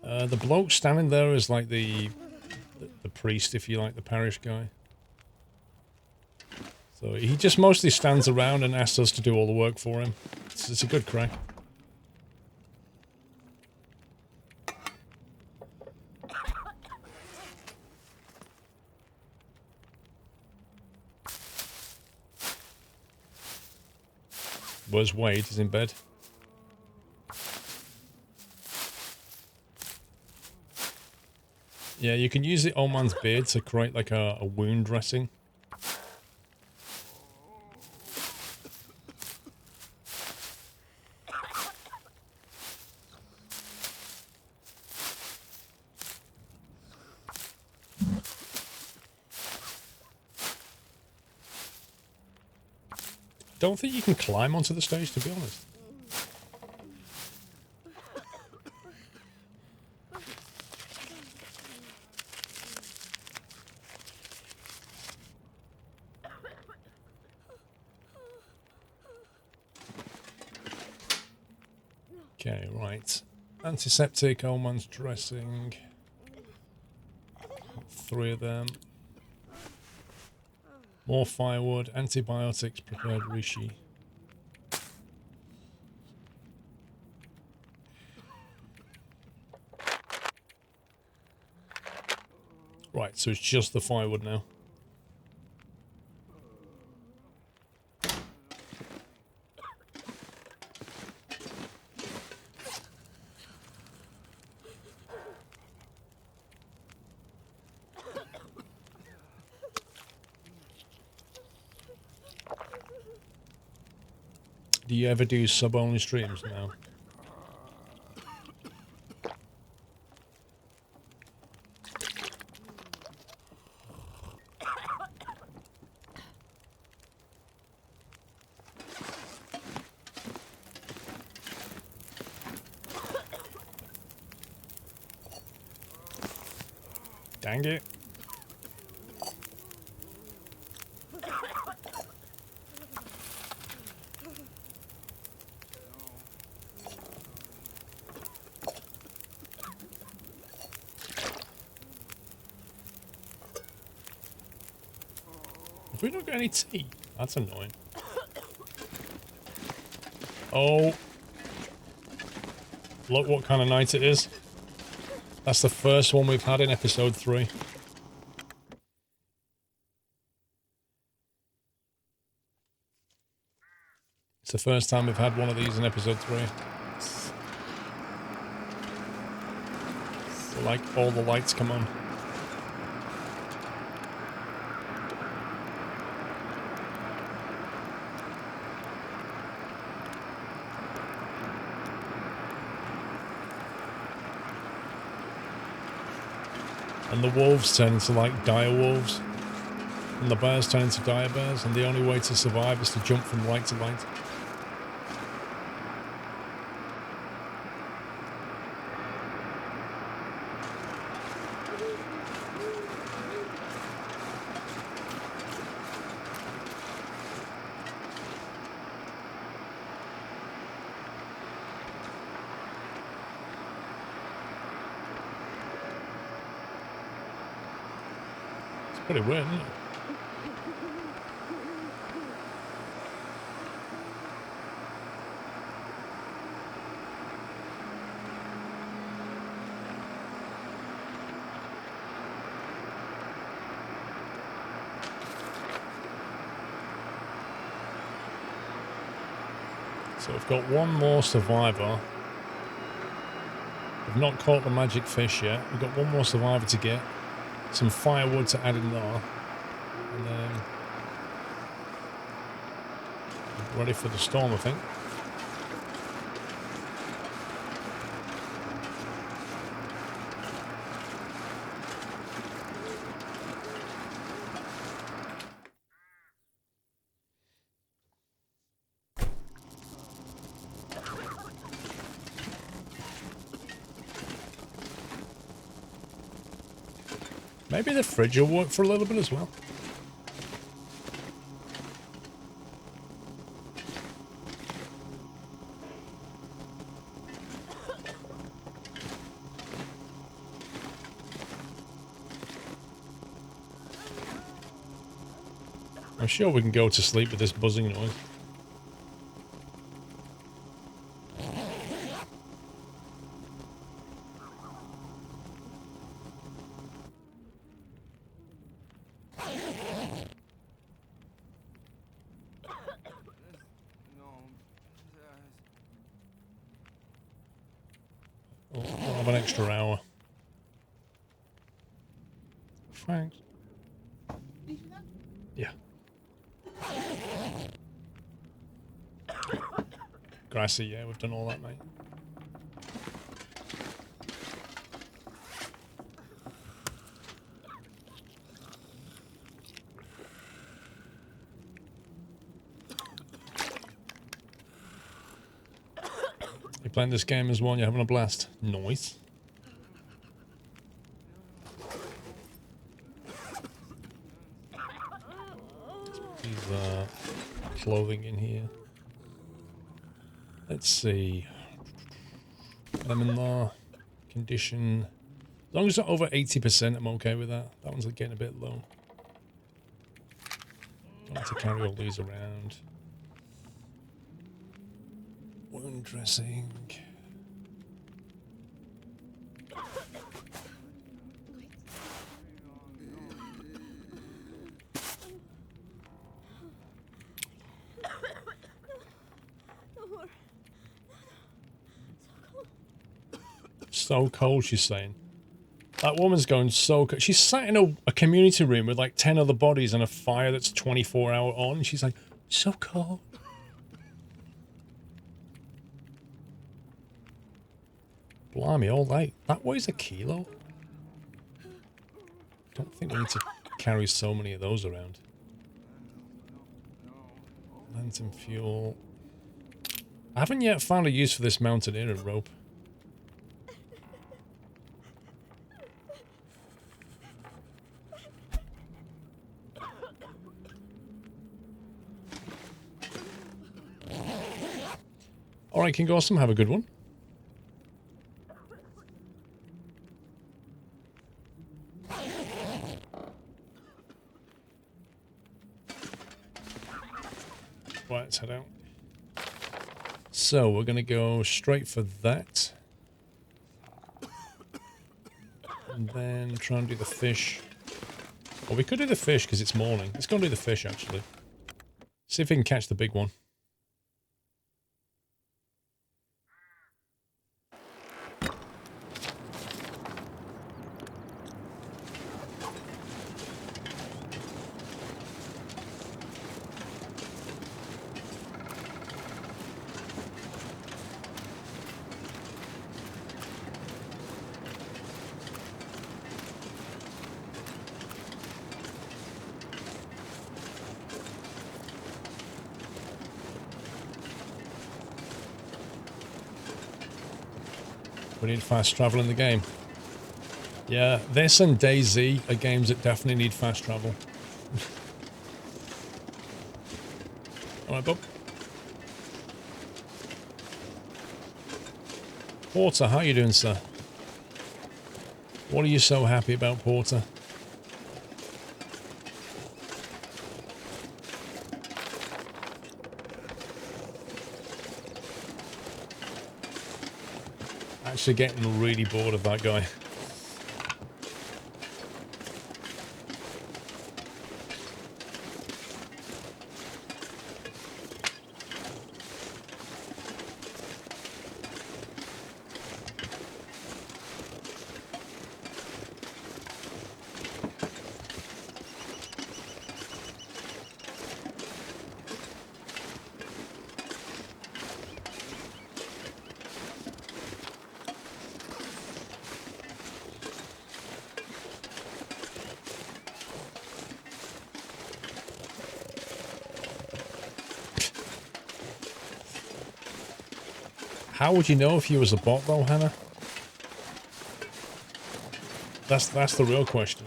The bloke standing there is like the priest, if you like, the parish guy. So he just mostly stands around and asks us to do all the work for him. It's a good crack. Where's Wade? He's in bed. Yeah, you can use the old man's beard to create like a wound dressing. Don't think you can climb onto the stage, to be honest. Okay, right. Antiseptic, old man's dressing. 3 of them. More firewood, antibiotics, prepared rishi. Right, so it's just the firewood now. Do you ever do sub-only streams now? Dang it. Have we not got any tea? That's annoying. Oh. Look what kind of night it is. That's the first one we've had in episode 3. It's the first time we've had one of these in episode 3. So, like, all the lights come on. And the wolves turn into like dire wolves. And the bears turn into dire bears. And the only way to survive is to jump from light to light. Pretty weird, isn't it? So we've got one more survivor. We've not caught the magic fish yet. We've got one more survivor to get. Some firewood to add in there. And then ready for the storm, I think. Maybe the fridge will work for a little bit as well. I'm sure we can go to sleep with this buzzing noise. I'll have an extra hour. Thanks. Yeah. Grassy, yeah, we've done all that, mate. You playing this game as one, you're having a blast. Nice. Clothing in here. Let's see. Lemon law. Condition. As long as it's over 80%, I'm okay with that. That one's getting a bit low. Don't have to carry all these around. Wound dressing. So cold, she's saying. That woman's going so cold. She's sat in a community room with like 10 other bodies and a fire that's 24-hour on. And she's like, so cold. Blimey, all that. That weighs a kilo. Don't think we need to carry so many of those around. Lantern fuel. I haven't yet found a use for this mountaineer rope. Alright, King Awesome, have a good one. Right, let's head out. So, we're going to go straight for that. And then try and do the fish. Well, we could do the fish because it's morning. Let's go and do the fish, actually. See if we can catch the big one. We need fast travel in the game. Yeah, this and DayZ are games that definitely need fast travel. Alright, Bob. Porter, how are you doing, sir? What are you so happy about, Porter? Actually getting really bored of that guy. How would you know if you was a bot though, Hannah? That's the real question.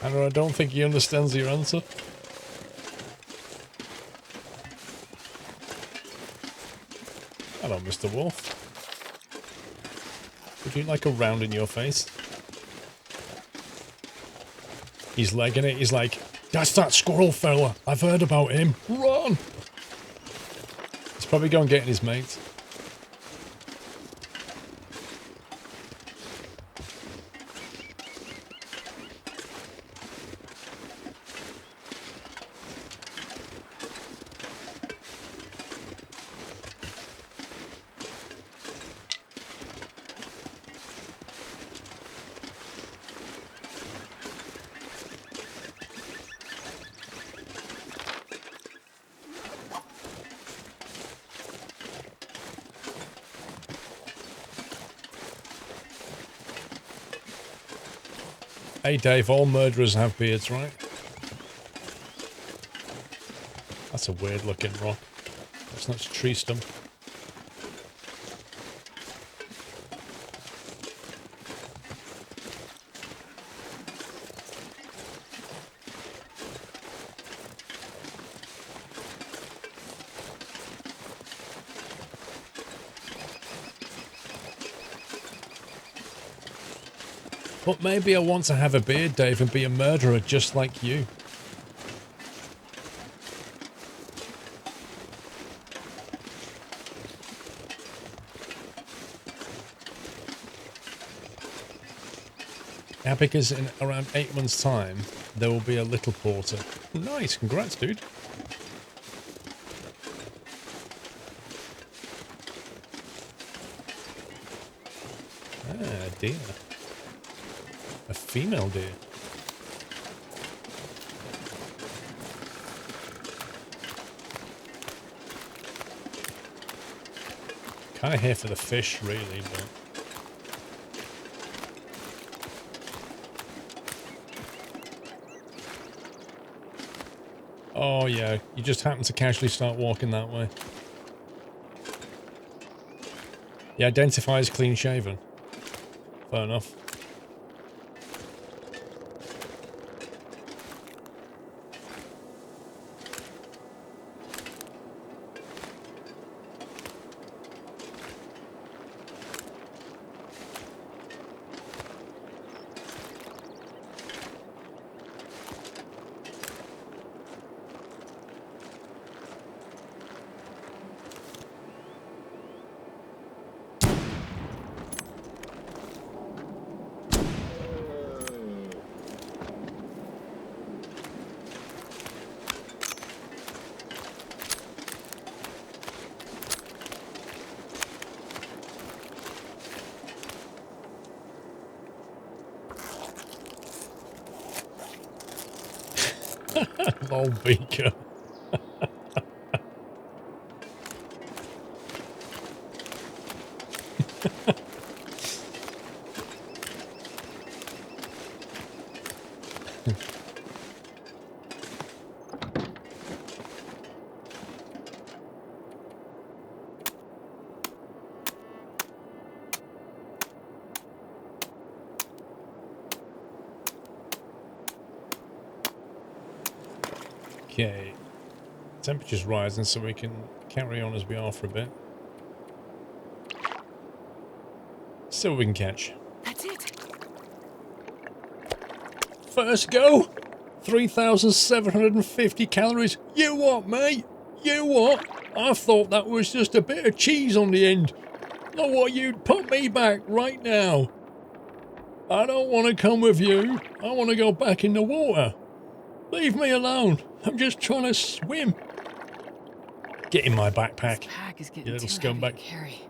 Hannah, I don't think he understands your answer. Hello, Mr. Wolf. Shoot like a round in your face. He's legging it. He's like, that's that squirrel fella. I've heard about him. Run! He's probably going getting his mates. Hey Dave, all murderers have beards, right? That's a weird looking rock. That's not a tree stump. But maybe I want to have a beard, Dave, and be a murderer just like you. Yeah, because in around 8 months' time, there will be a little porter. Nice, congrats, dude. Ah, dear. A female deer. Kind of here for the fish, really, but... Oh, yeah. You just happen to casually start walking that way. He identifies clean-shaven. Fair enough. Lol beaker. Okay. Temperature's rising, so we can carry on as we are for a bit. See what we can catch. That's it. First go! 3,750 calories. You what, mate? You what? I thought that was just a bit of cheese on the end. Not what you'd put me back right now. I don't want to come with you. I want to go back in the water. Leave me alone. I'm just trying to swim. Get in my backpack. This pack is getting You little too heavy scumbag. to carry.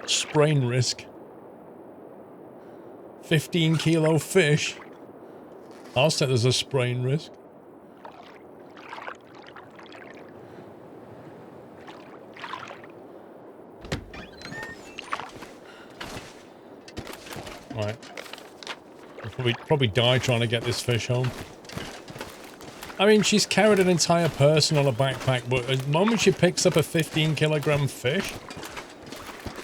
Sprain risk. 15 kilo fish. I'll say there's a sprain risk. Right. I'll probably die trying to get this fish home. I mean, she's carried an entire person on a backpack, but the moment she picks up a 15 kilogram fish,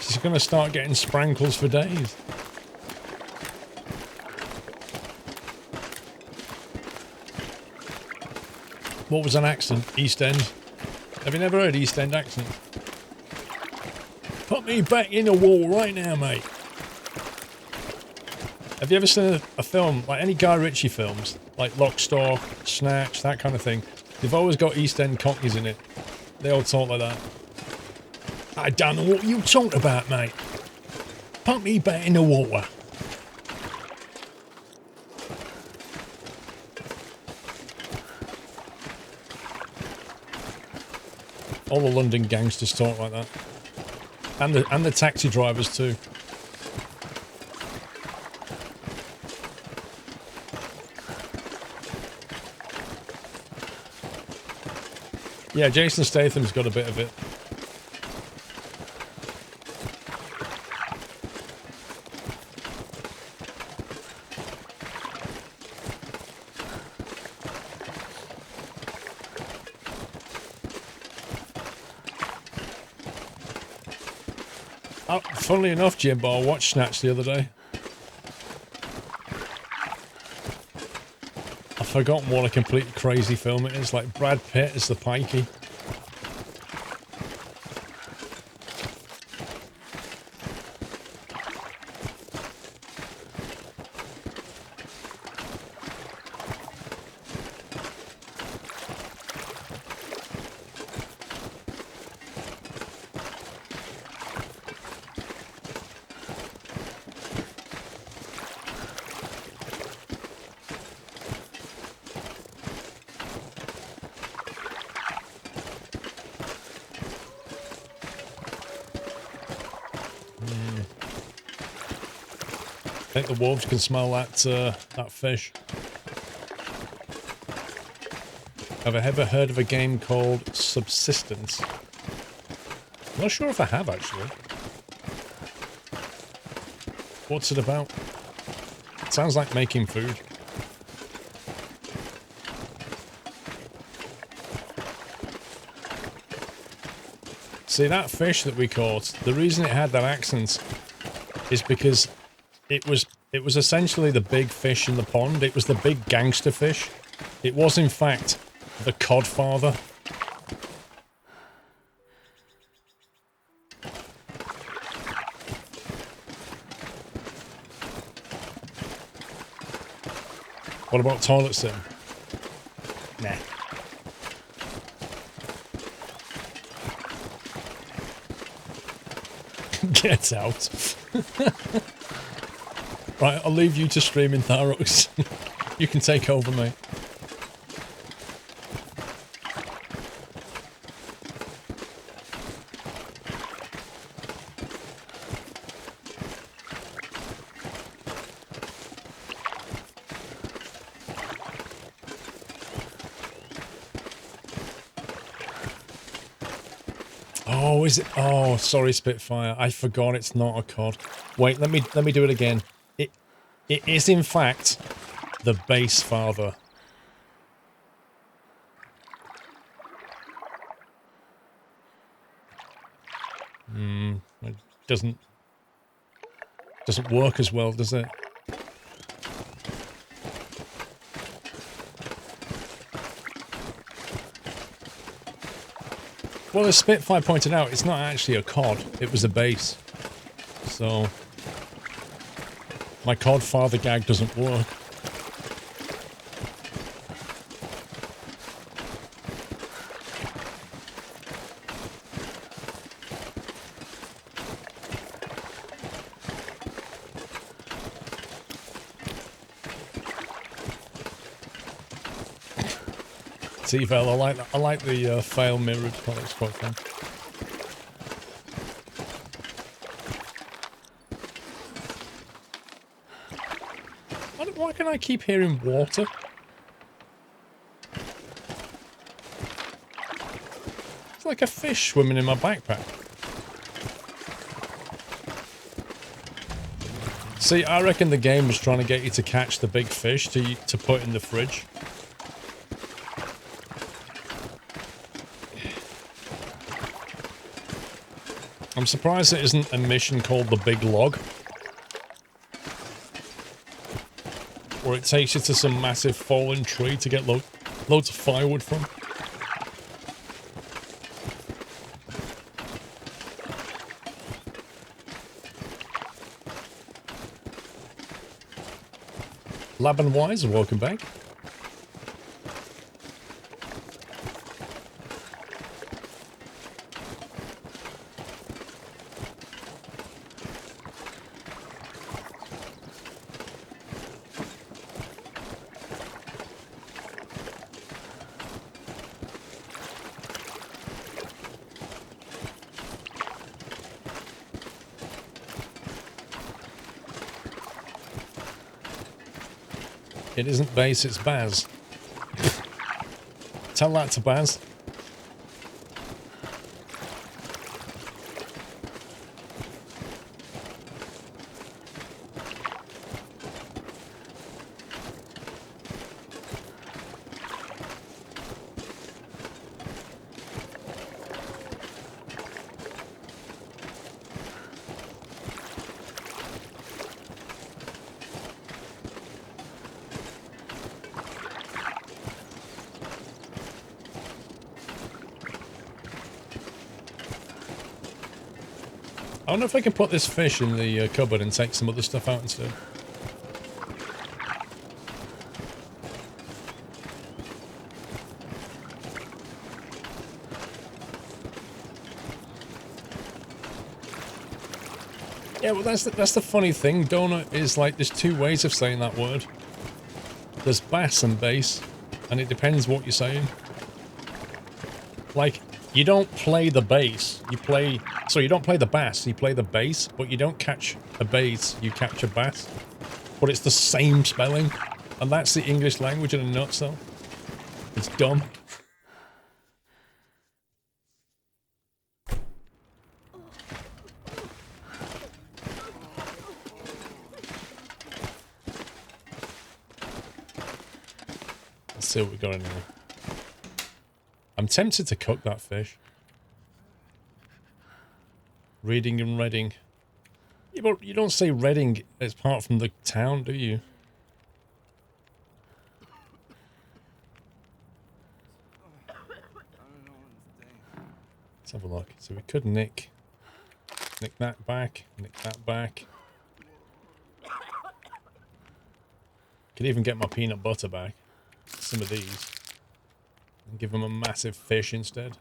she's going to start getting sprankles for days. What was an accent? East End. Have you never heard East End accent? Put me back in the wall right now, mate. Have you ever seen a film, like any Guy Ritchie films, like Lock, Stock, Snatch, that kind of thing? They've always got East End cockneys in it. They all talk like that. I don't know what you talking about, mate. Pump me back in the water. All the London gangsters talk like that. And the taxi drivers too. Yeah, Jason Statham's got a bit of it. Oh, funnily enough, Jimbo, I watched Snatch the other day. I've forgotten what a completely crazy film it is. Like Brad Pitt as the pikey. I think the wolves can smell that fish. Have I ever heard of a game called Subsistence? I'm not sure if I have, actually. What's it about? It sounds like making food. See, that fish that we caught, the reason it had that accent is because it was essentially the big fish in the pond. It was the big gangster fish. It was, in fact, the codfather. What about toilet sim? Nah. Get out. Right, I'll leave you to stream in Tharos. You can take over, mate. Oh, is it? Oh, sorry, Spitfire. I forgot it's not a cod. Wait, let me do it again. It is, in fact, the base father. It doesn't work as well, does it? Well, as Spitfire pointed out, it's not actually a cod. It was a base. So my codfather gag doesn't work. T-Vel, I like the fail mirrored. Oh, that's quite fun. Why can I keep hearing water? It's like a fish swimming in my backpack. See, I reckon the game was trying to get you to catch the big fish to put in the fridge. I'm surprised there isn't a mission called the Big Log. Where it takes you to some massive fallen tree to get loads of firewood from. Lab and Wise, welcome back. It isn't Base, it's Baz. Tell that to Baz. I wonder if I can put this fish in the cupboard and take some other stuff out instead. Yeah, well that's the funny thing. Donut is like, there's two ways of saying that word. There's bass and base, and it depends what you're saying. Like, you don't play the bass, you play... So you don't play the bass, you play the bass, but you don't catch a bass, you catch a bass. But it's the same spelling, and that's the English language in a nutshell. It's dumb. Let's see what we got in here. I'm tempted to cook that fish. Reading and Reading. Yeah, but you don't say Reading as part from the town, do you? Let's have a look. So we could nick that back, nick that back. Could even get my peanut butter back. Some of these. And give them a massive fish instead.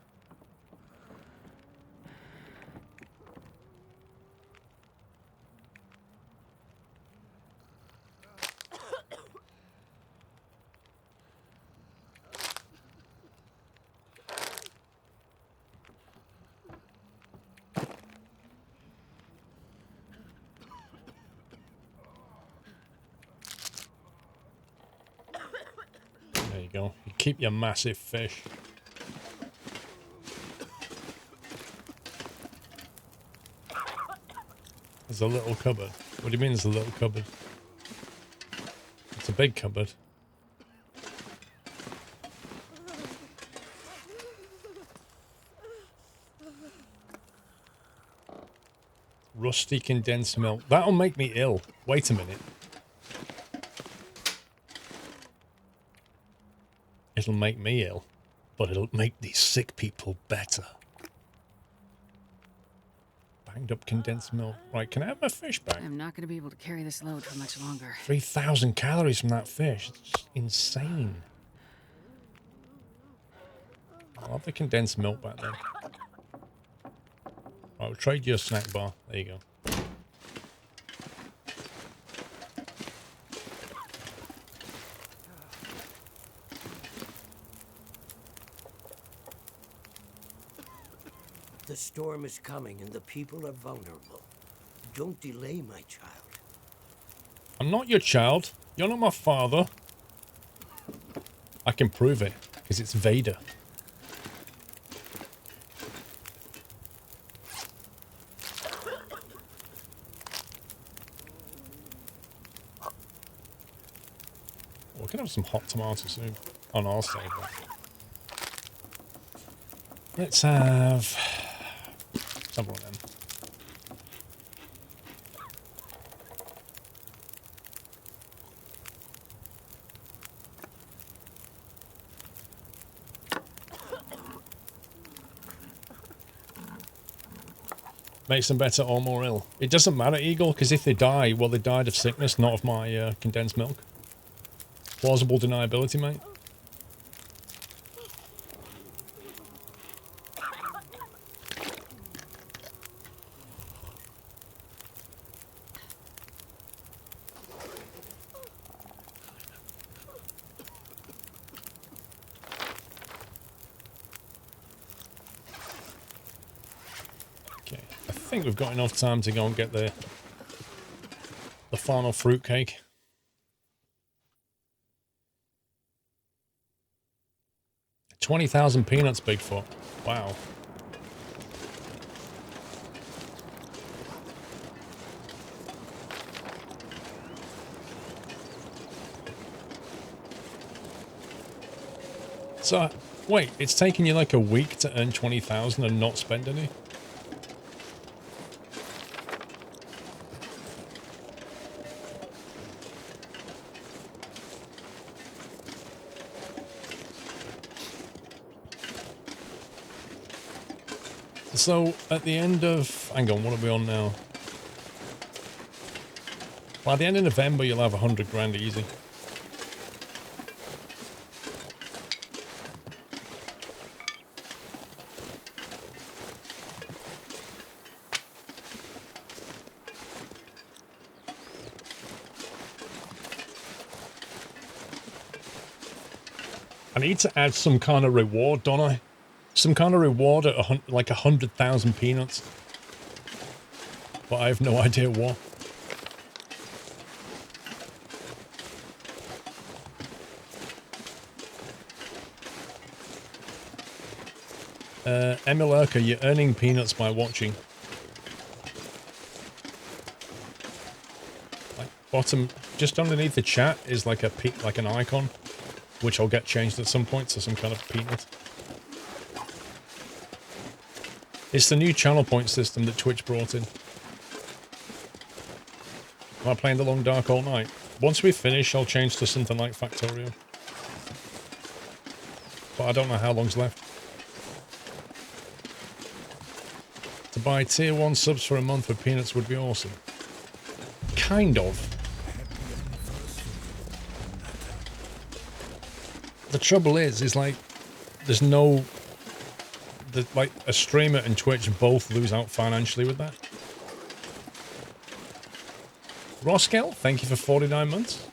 Go. You keep your massive fish. There's a little cupboard. What do you mean there's a little cupboard? It's a big cupboard. Rusty condensed milk. That'll make me ill. Wait a minute. It'll make me ill, but it'll make these sick people better. Banged up condensed milk. Right, can I have my fish back? I'm not going to be able to carry this load for much longer. 3,000 calories from that fish. It's insane. I'll have the condensed milk back then. I'll trade you a snack bar. There you go. The storm is coming and the people are vulnerable. Don't delay, my child. I'm not your child. You're not my father. I can prove it, because it's Vader. We can have some hot tomatoes soon. Oh no, I'll save that. Let's have one of them. Makes them better or more ill. It doesn't matter, Eagle, because if they die, well, they died of sickness, not of my condensed milk. Plausible deniability, mate. Okay, I think we've got enough time to go and get the final fruitcake. 20,000 peanuts, Bigfoot. Wow. So, wait, it's taking you like a week to earn 20,000 and not spend any? So, at the end of... Hang on, what are we on now? By the end of November, you'll have 100 grand easy. I need to add some kind of reward, don't I? Some kind of reward at like 100,000 peanuts. But I have no idea what. Emilurka, you're earning peanuts by watching. Like bottom, just underneath the chat is like an icon, which I'll get changed at some point to some kind of peanut. It's the new channel point system that Twitch brought in. Am I playing The Long Dark all night? Once we finish, I'll change to something like Factorio. But I don't know how long's left. To buy tier 1 subs for a month with peanuts would be awesome. Kind of. The trouble is like, there's no... like, a streamer and Twitch both lose out financially with that. Roskel, thank you for 49 months.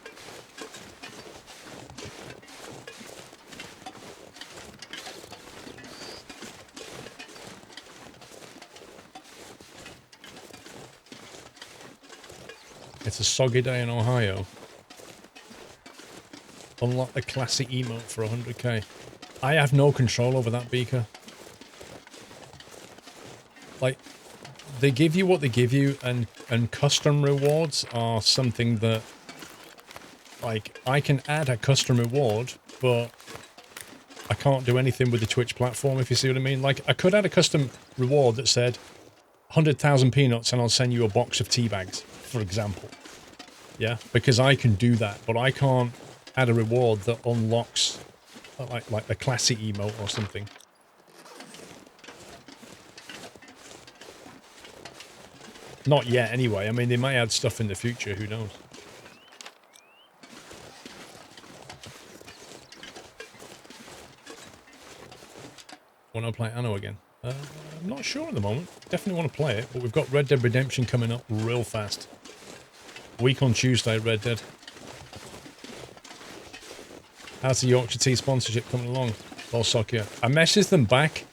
It's a soggy day in Ohio. Unlock the classic emote for 100k. I have no control over that, Beaker. Like, they give you what they give you, and custom rewards are something that, like, I can add a custom reward, but I can't do anything with the Twitch platform, if you see what I mean. Like, I could add a custom reward that said 100,000 peanuts and I'll send you a box of tea bags, for example. Yeah, because I can do that, but I can't add a reward that unlocks, like a classic emote or something. Not yet, anyway. I mean, they might add stuff in the future. Who knows? Want to play Anno again? I'm not sure at the moment. Definitely want to play it, but we've got Red Dead Redemption coming up real fast. Week on Tuesday, Red Dead. How's the Yorkshire Tea sponsorship coming along? Lord Sokia. I messaged them back.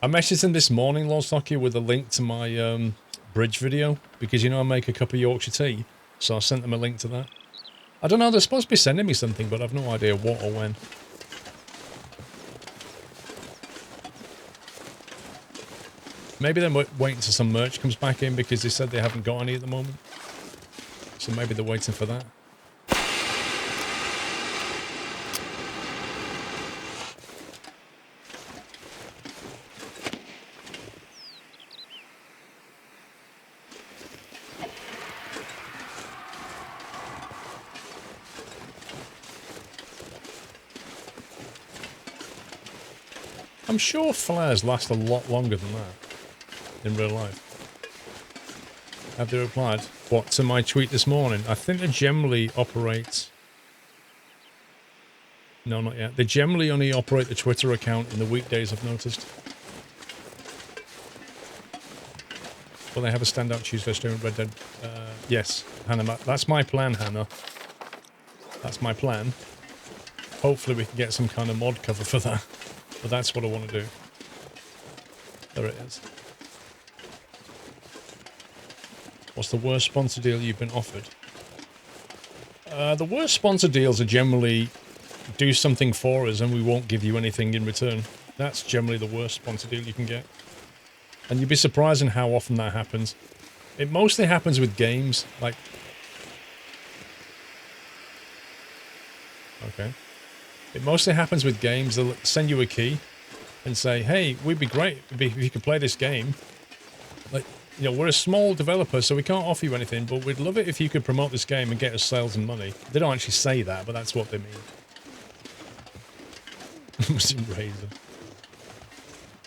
I messaged them this morning, Lord Sokia, with a link to my bridge video, because you know I make a cup of Yorkshire tea, so I sent them a link to that. I don't know, they're supposed to be sending me something, but I've no idea what or when. Maybe they're waiting till some merch comes back in, because they said they haven't got any at the moment. So maybe they're waiting for that. I'm sure flares last a lot longer than that in real life. Have they replied? What, to my tweet this morning? I think they generally operate No, not yet. They generally only operate the Twitter account in the weekdays, I've noticed. Will they have a standout Tuesday stream at Red Dead? Yes, Hannah. That's my plan, Hannah. That's my plan. Hopefully we can get some kind of mod cover for that. But that's what I want to do. There it is. What's the worst sponsor deal you've been offered? The worst sponsor deals are generally do something for us and we won't give you anything in return. That's generally the worst sponsor deal you can get. And you'd be surprised in how often that happens. It mostly happens with games, like... Okay. It mostly happens with games. They'll send you a key and say, hey, we'd be great if you could play this game. Like, you know, we're a small developer, so we can't offer you anything, but we'd love it if you could promote this game and get us sales and money. They don't actually say that, but that's what they mean. Muslim Razor.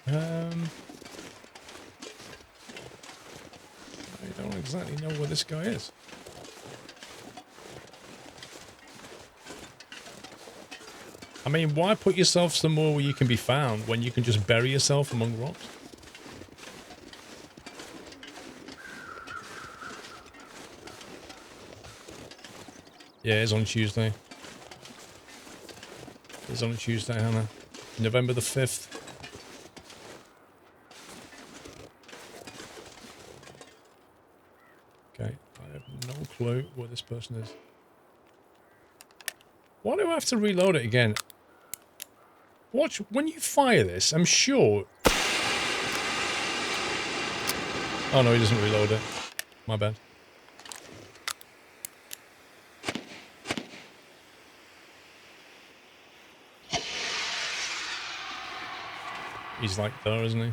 I don't exactly know where this guy is. I mean, why put yourself somewhere where you can be found when you can just bury yourself among rocks? Yeah, it's on Tuesday. It's on Tuesday, Hannah. November the 5th. Okay, I have no clue where this person is. Why do I have to reload it again? Watch, when you fire this, I'm sure... Oh no, he doesn't reload it. My bad. He's like there, isn't he?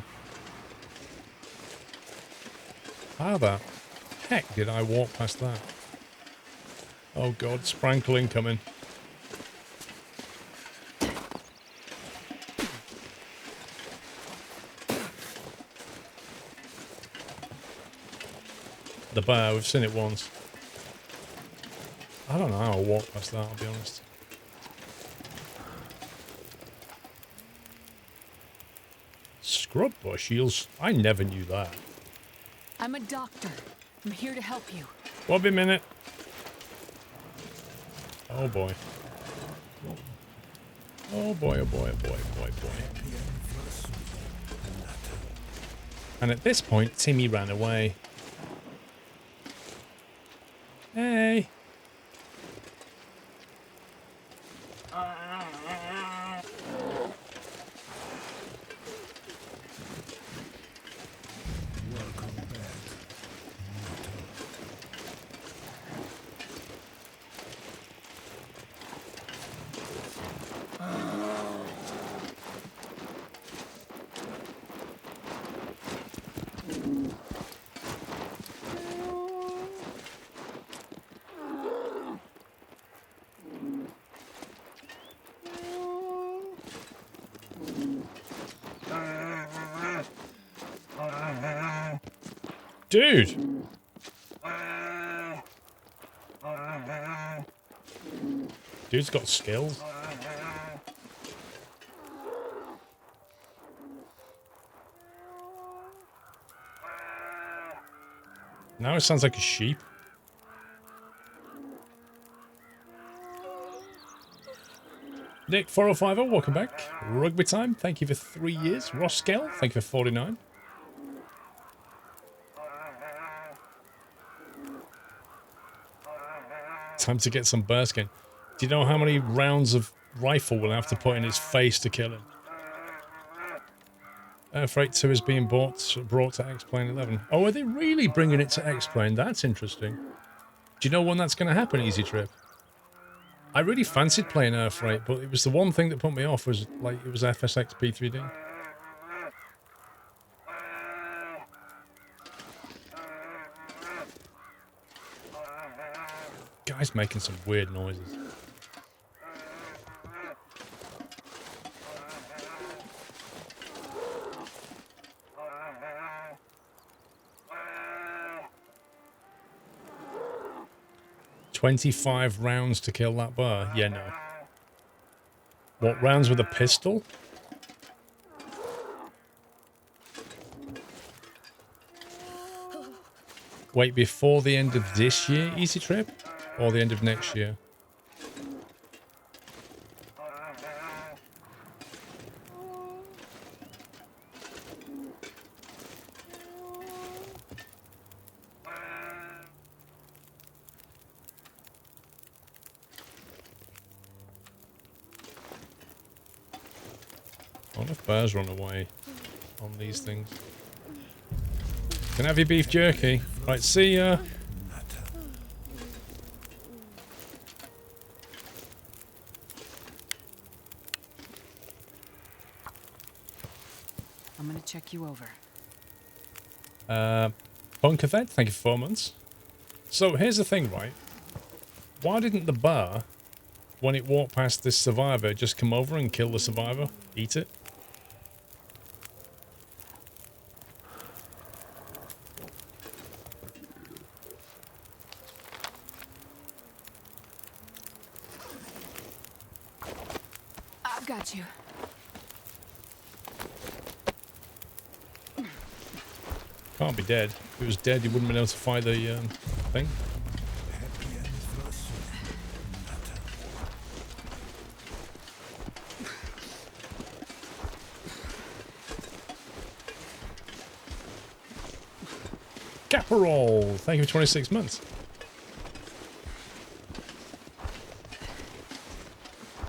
How the heck did I walk past that? Oh god, sprankle incoming. The bear, we've seen it once. I don't know how I'll walk past that, I'll be honest. Scrub bush eels? I never knew that. I'm a doctor. I'm here to help you. Won't be a minute. Oh boy. Oh boy, oh boy, oh boy, oh boy, boy. And at this point, Timmy ran away. Hey. Dude! Dude's got skills. Now it sounds like a sheep. Nick 4050, welcome back. Rugby Time, thank you for 3 years. Ross Scale, thank you for 49. Time to get some bear skin. Do you know how many rounds of rifle we'll have to put in his face to kill him? Freight 2 is being brought to X-Plane 11. Oh, are they really bringing it to X-Plane? That's interesting. Do you know when that's going to happen, Easy Trip? I really fancied playing Air Freight, but it was the one thing that put me off was, like, it was FSX P3D. Guy's making some weird noises. $25 rounds to kill that bear? Yeah, no. What, rounds with a pistol? Wait, before the end of this year, easy trip? Or the end of next year? What if bears run away on these things? Can I have your beef jerky? Right, see ya. I'm gonna check you over. Bunker Vet, thank you for 4 months. So here's the thing, right? Why didn't the bear, when it walked past this survivor, just come over and kill the survivor? Eat it? I've got you. Can't be dead. If it was dead, you wouldn't have been able to fight the thing. Caparol, thank you for 26 months.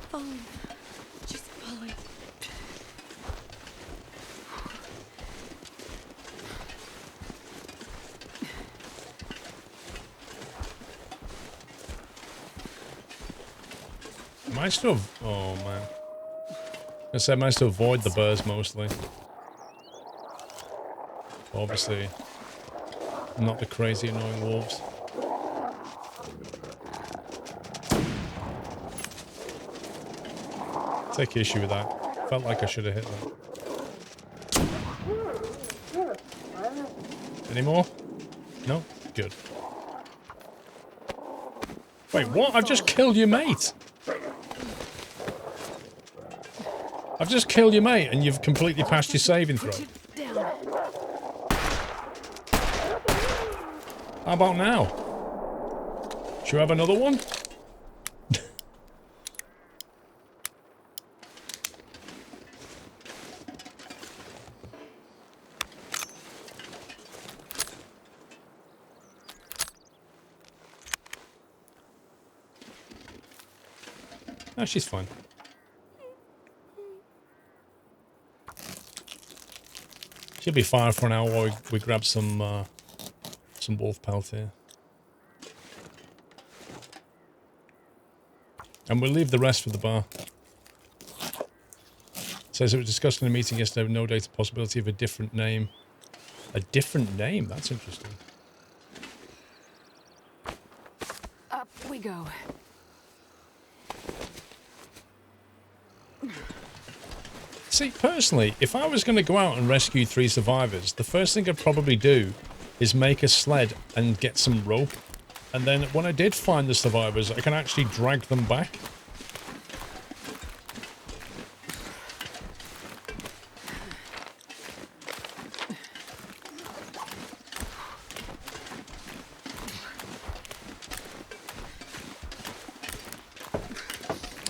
Falling. She's falling. Managed to oh man. I said I managed to avoid the bears mostly. Obviously, not the crazy annoying wolves. Take issue with that. Felt like I should have hit that. Any more? No? Good. Wait, what? I've just killed your mate! I've just killed your mate and you've completely passed your saving throw. How about now? Should we have another one? No, she's fine. She'll be fine for an hour while we grab some wolf pelt here. And we'll leave the rest for the bar. Says it was discussed in a meeting yesterday with no data possibility of a different name. A different name? That's interesting. Up we go. See, personally, if I was going to go out and rescue 3 survivors, the first thing I'd probably do is make a sled and get some rope. And then when I did find the survivors, I can actually drag them back.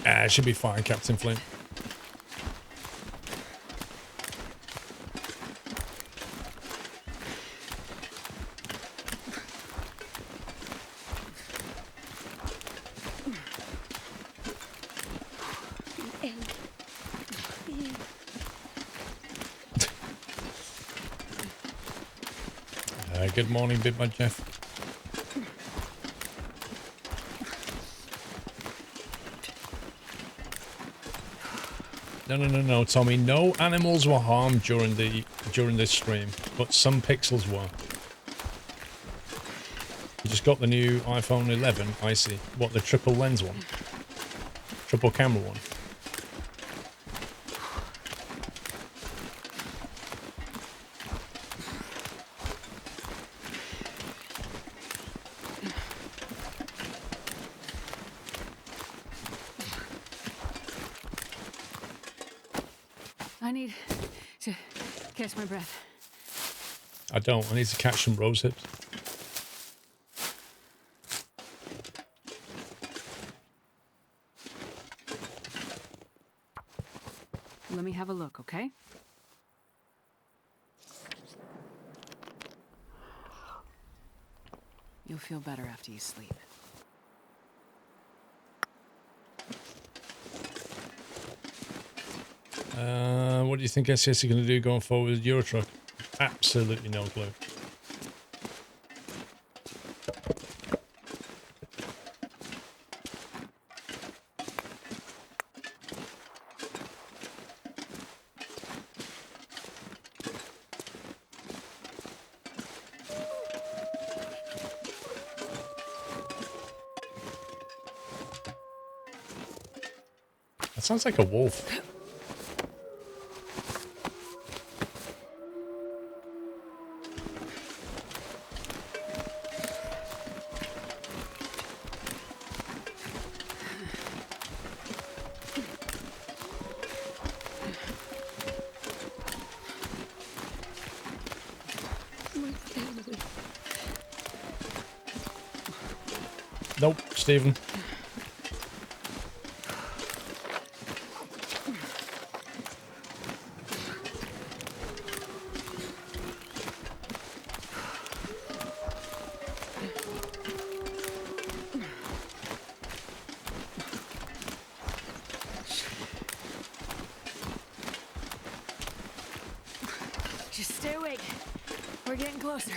It should be fine, Captain Flint. Good morning, Big Bad Jeff. No, Tommy. No animals were harmed during this stream, but some pixels were. You just got the new iPhone 11. I see. What, the triple lens one? Triple camera one? I need to catch my breath. I don't. I need to catch some rose hips. Let me have a look, okay? You'll feel better after you sleep. What do you think SCS is going to do going forward with your truck? Absolutely no clue. That sounds like a wolf. Nope, Stephen. Just stay awake. We're getting closer.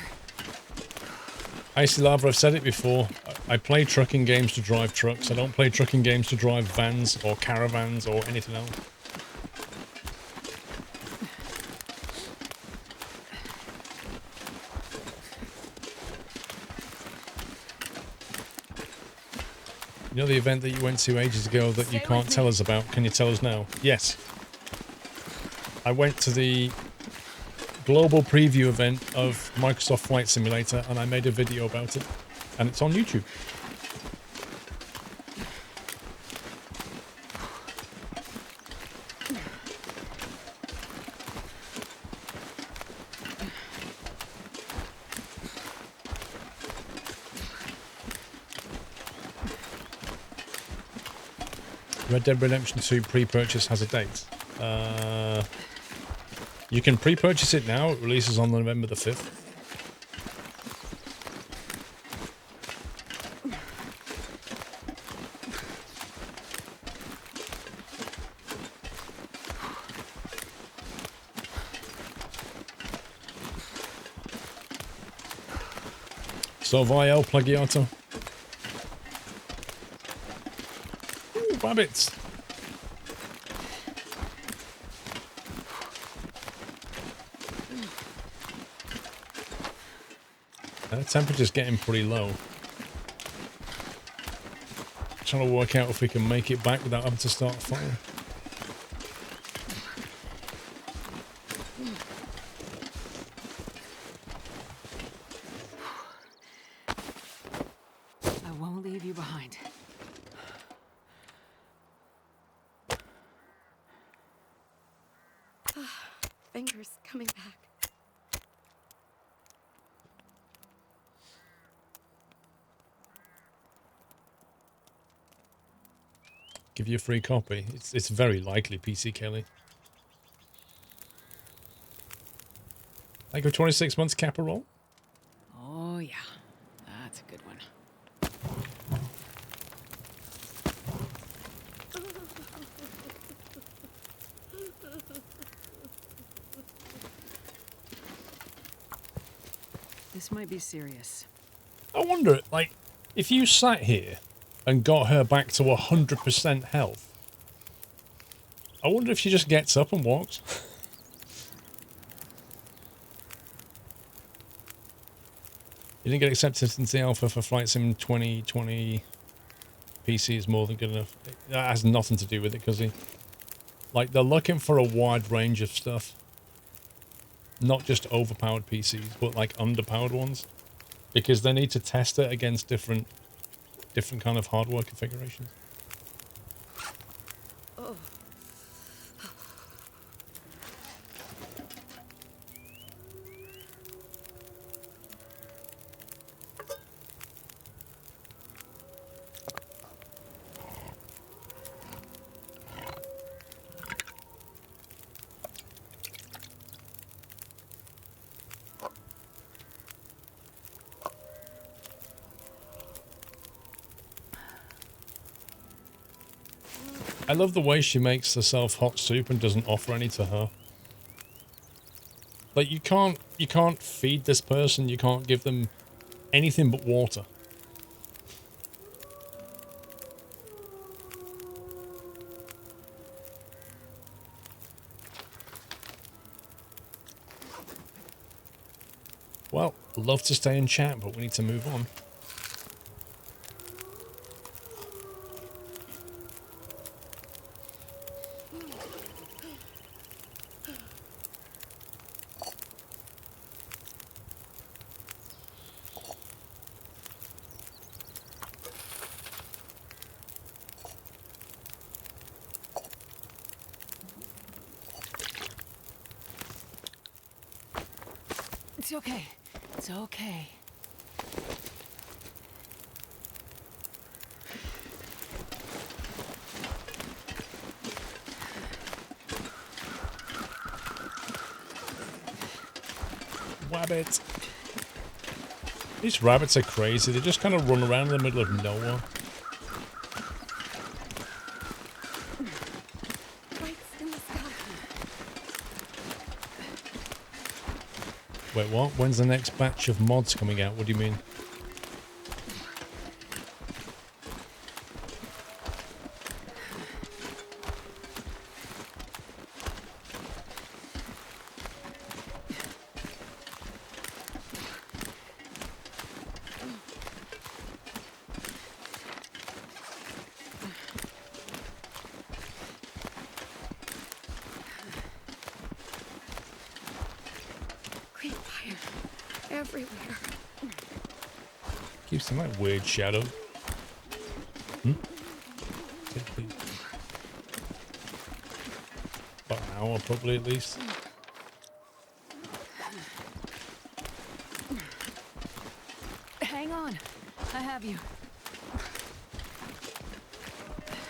Icy Lava, I've said it before. I play trucking games to drive trucks. I don't play trucking games to drive vans or caravans or anything else. You know the event that you went to ages ago that you can't tell us about? Can you tell us now? Yes. I went to the global preview event of Microsoft Flight Simulator and I made a video about it. And it's on YouTube. Red Dead Redemption 2 pre-purchase has a date. You can pre-purchase it now. It releases on November the 5th. So via Plagiato. Ooh, rabbits. The temperature's getting pretty low. Trying to work out if we can make it back without having to start a fire. I won't leave you behind. Fingers coming back. Give you a free copy. It's very likely, PC Kelly. Like a 26 months Kappa roll? Oh, yeah. That's a good one. This might be serious. I wonder, like, if you sat here and got her back to 100% health, I wonder if she just gets up and walks. You didn't get accepted into the alpha for Flight Sim 2020. PC is more than good enough. That has nothing to do with it, because like, they're looking for a wide range of stuff. Not just overpowered PCs, but like underpowered ones. Because they need to test it against different kind of hardware configurations. Oh. I love the way she makes herself hot soup and doesn't offer any to her. Like, you can't feed this person, you can't give them anything but water. Well, love to stay and chat, but we need to move on. It's okay. It's okay. Rabbit. These rabbits are crazy. They just kind of run around in the middle of nowhere. Lights in the sky. Wait, what? When's the next batch of mods coming out? What do you mean? Green fire. Everywhere. Keeps some like weird shadow. About an hour probably at least. Hang on. I have you.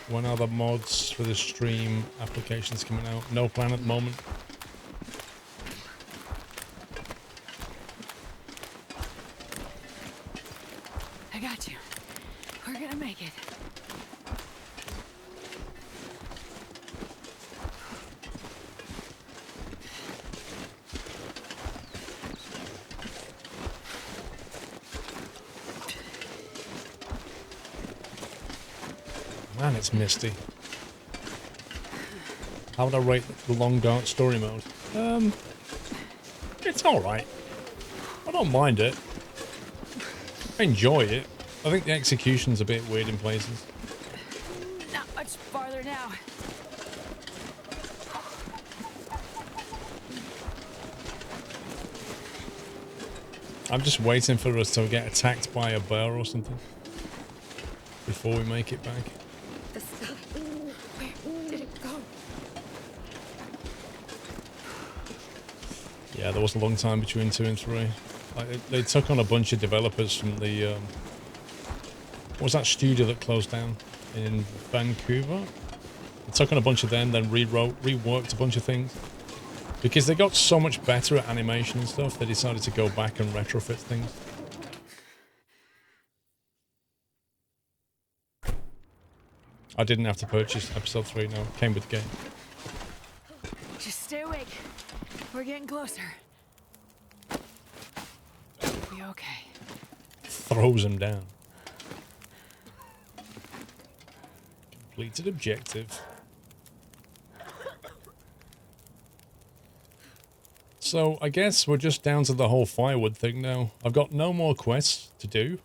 When are the mods for the stream applications coming out? No plan at the moment. I got you. We're gonna make it. Man, it's misty. How would I rate the long dark story mode? It's alright. I don't mind it. I enjoy it. I think the execution's a bit weird in places. Not much farther now. I'm just waiting for us to get attacked by a bear or something before we make it back. The sky. Where did it go? Yeah, there was a long time between 2 and 3. Like, they took on a bunch of developers from the what was that studio that closed down in Vancouver? They took on a bunch of them, then reworked a bunch of things. Because they got so much better at animation and stuff, they decided to go back and retrofit things. I didn't have to purchase episode 3, no. It came with the game. Just stay awake. We're getting closer. We'll be okay. Throws him down. Completed objective. So, I guess we're just down to the whole firewood thing now. I've got no more quests to do.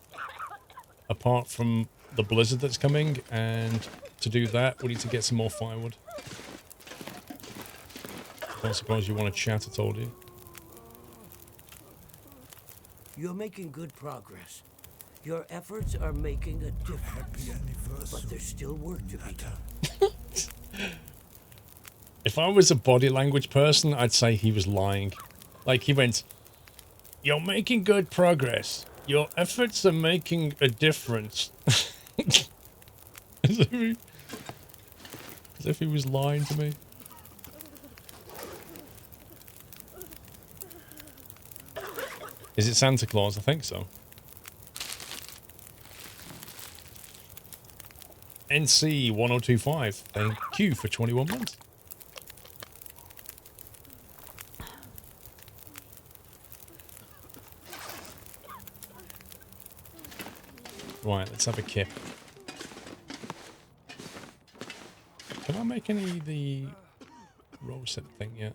Apart from the blizzard that's coming, and to do that, we need to get some more firewood. I don't suppose you want to chat at all, do you? You're making good progress. Your efforts are making a difference. But there's still work to be done. If I was a body language person, I'd say he was lying. Like, he went, "You're making good progress. Your efforts are making a difference." As if he was lying to me. Is it Santa Claus? I think so. NC 1025. Thank you for 21 months. Right, let's have a kip. Can I make any of the roasted thing yet?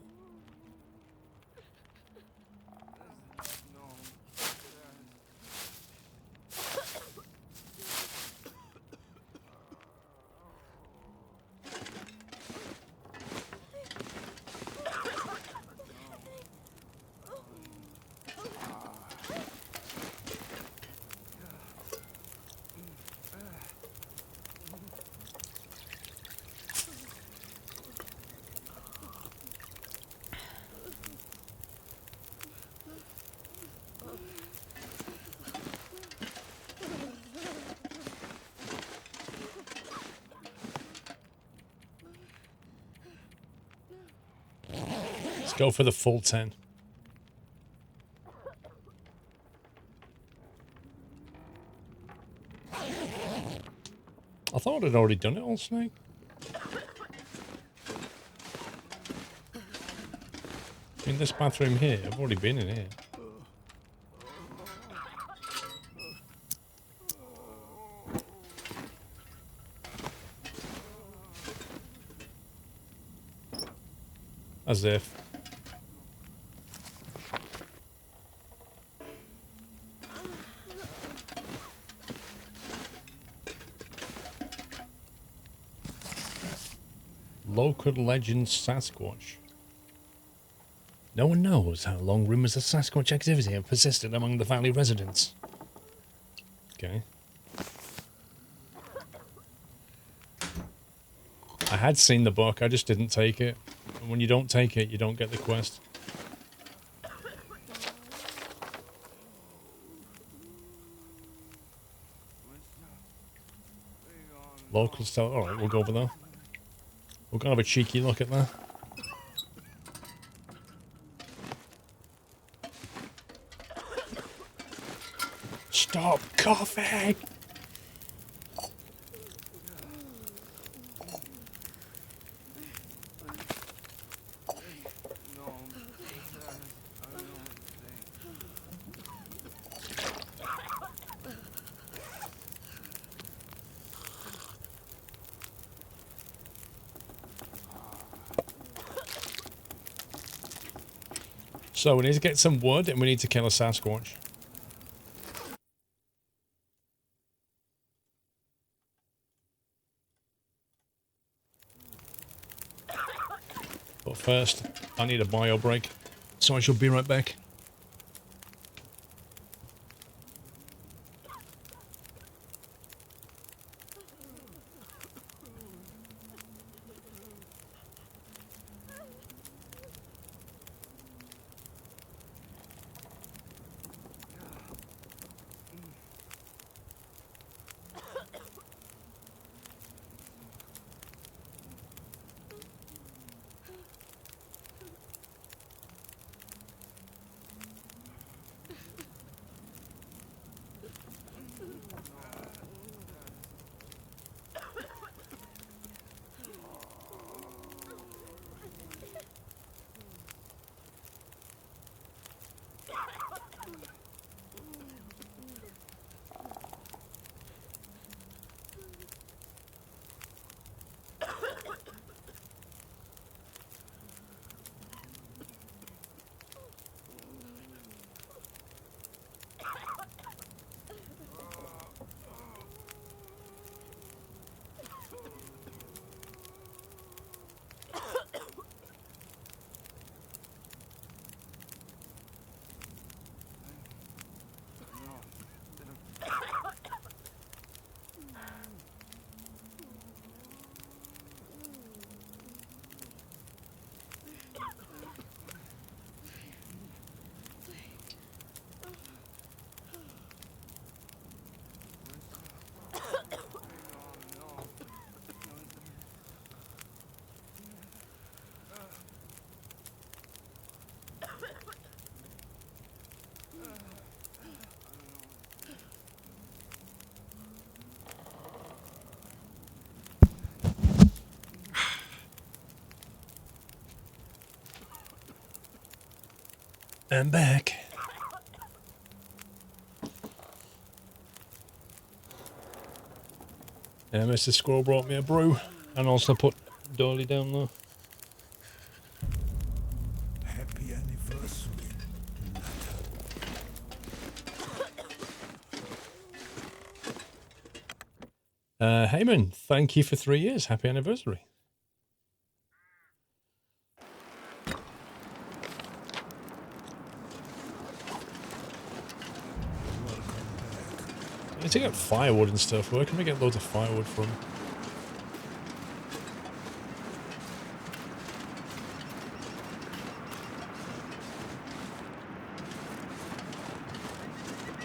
Let's go for the full 10. I thought I'd already done it all, Snake. In this bathroom here, I've already been in here. As if. Local legend Sasquatch. No one knows how long rumours of Sasquatch activity have persisted among the valley residents. Okay. I had seen the book, I just didn't take it. And when you don't take it, you don't get the quest. Local style. Alright, we'll go over there. We're going to have a cheeky look at that. Stop coughing! So we need to get some wood and we need to kill a Sasquatch. But first, I need a bio break. So I shall be right back. I'm back. Mr. Squirrel brought me a brew and also put Dolly down there. Happy anniversary. Heyman, thank you for 3 years. Happy anniversary. I need to get firewood and stuff. Where can we get loads of firewood from?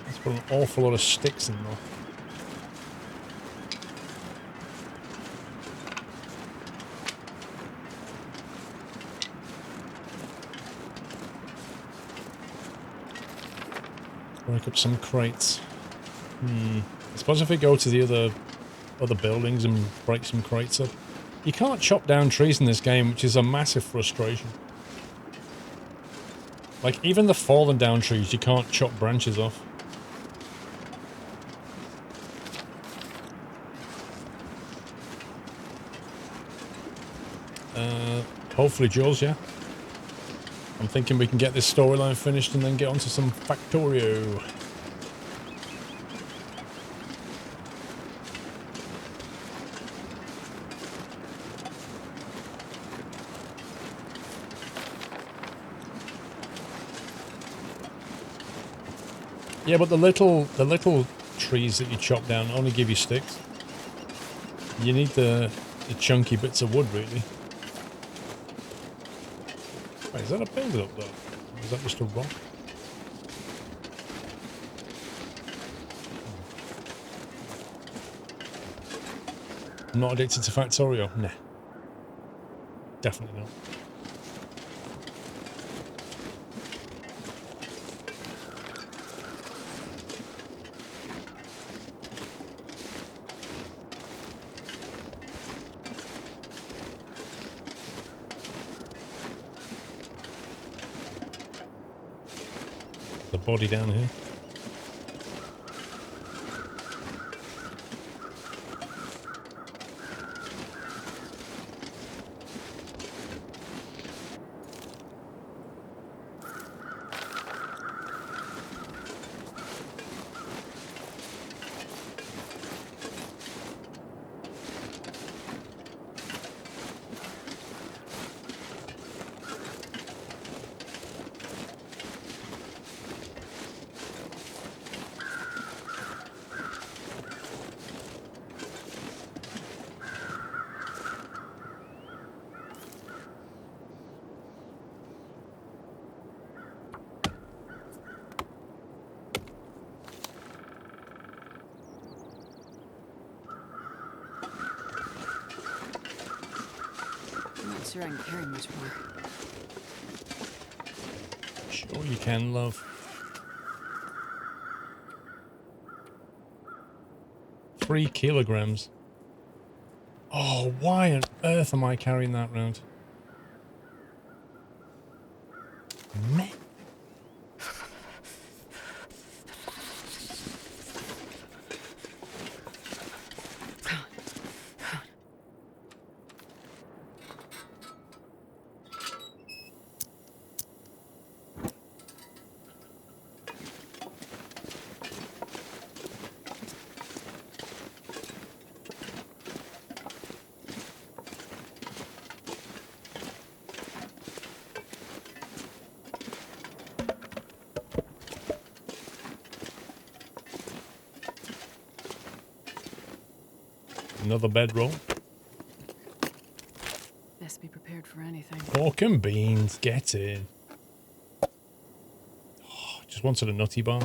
Let's put an awful lot of sticks in there. Break up some crates. I suppose if we go to the other buildings and break some crates up. You can't chop down trees in this game, which is a massive frustration. Like, even the fallen down trees, you can't chop branches off. Hopefully Jules, yeah. I'm thinking we can get this storyline finished and then get onto some Factorio. Yeah, but the little trees that you chop down only give you sticks. You need the chunky bits of wood, really. Wait, is that a build up though? Or is that just a rock? I'm not addicted to Factorio? Nah. Definitely not. Body down here. Sure, I can carry much more. Sure you can, love. Three kilograms. Oh, why on earth am I carrying that around? Meh. Another bedroll. Best be prepared for anything. Pork and beans, get in. Oh, just wanted a nutty bar.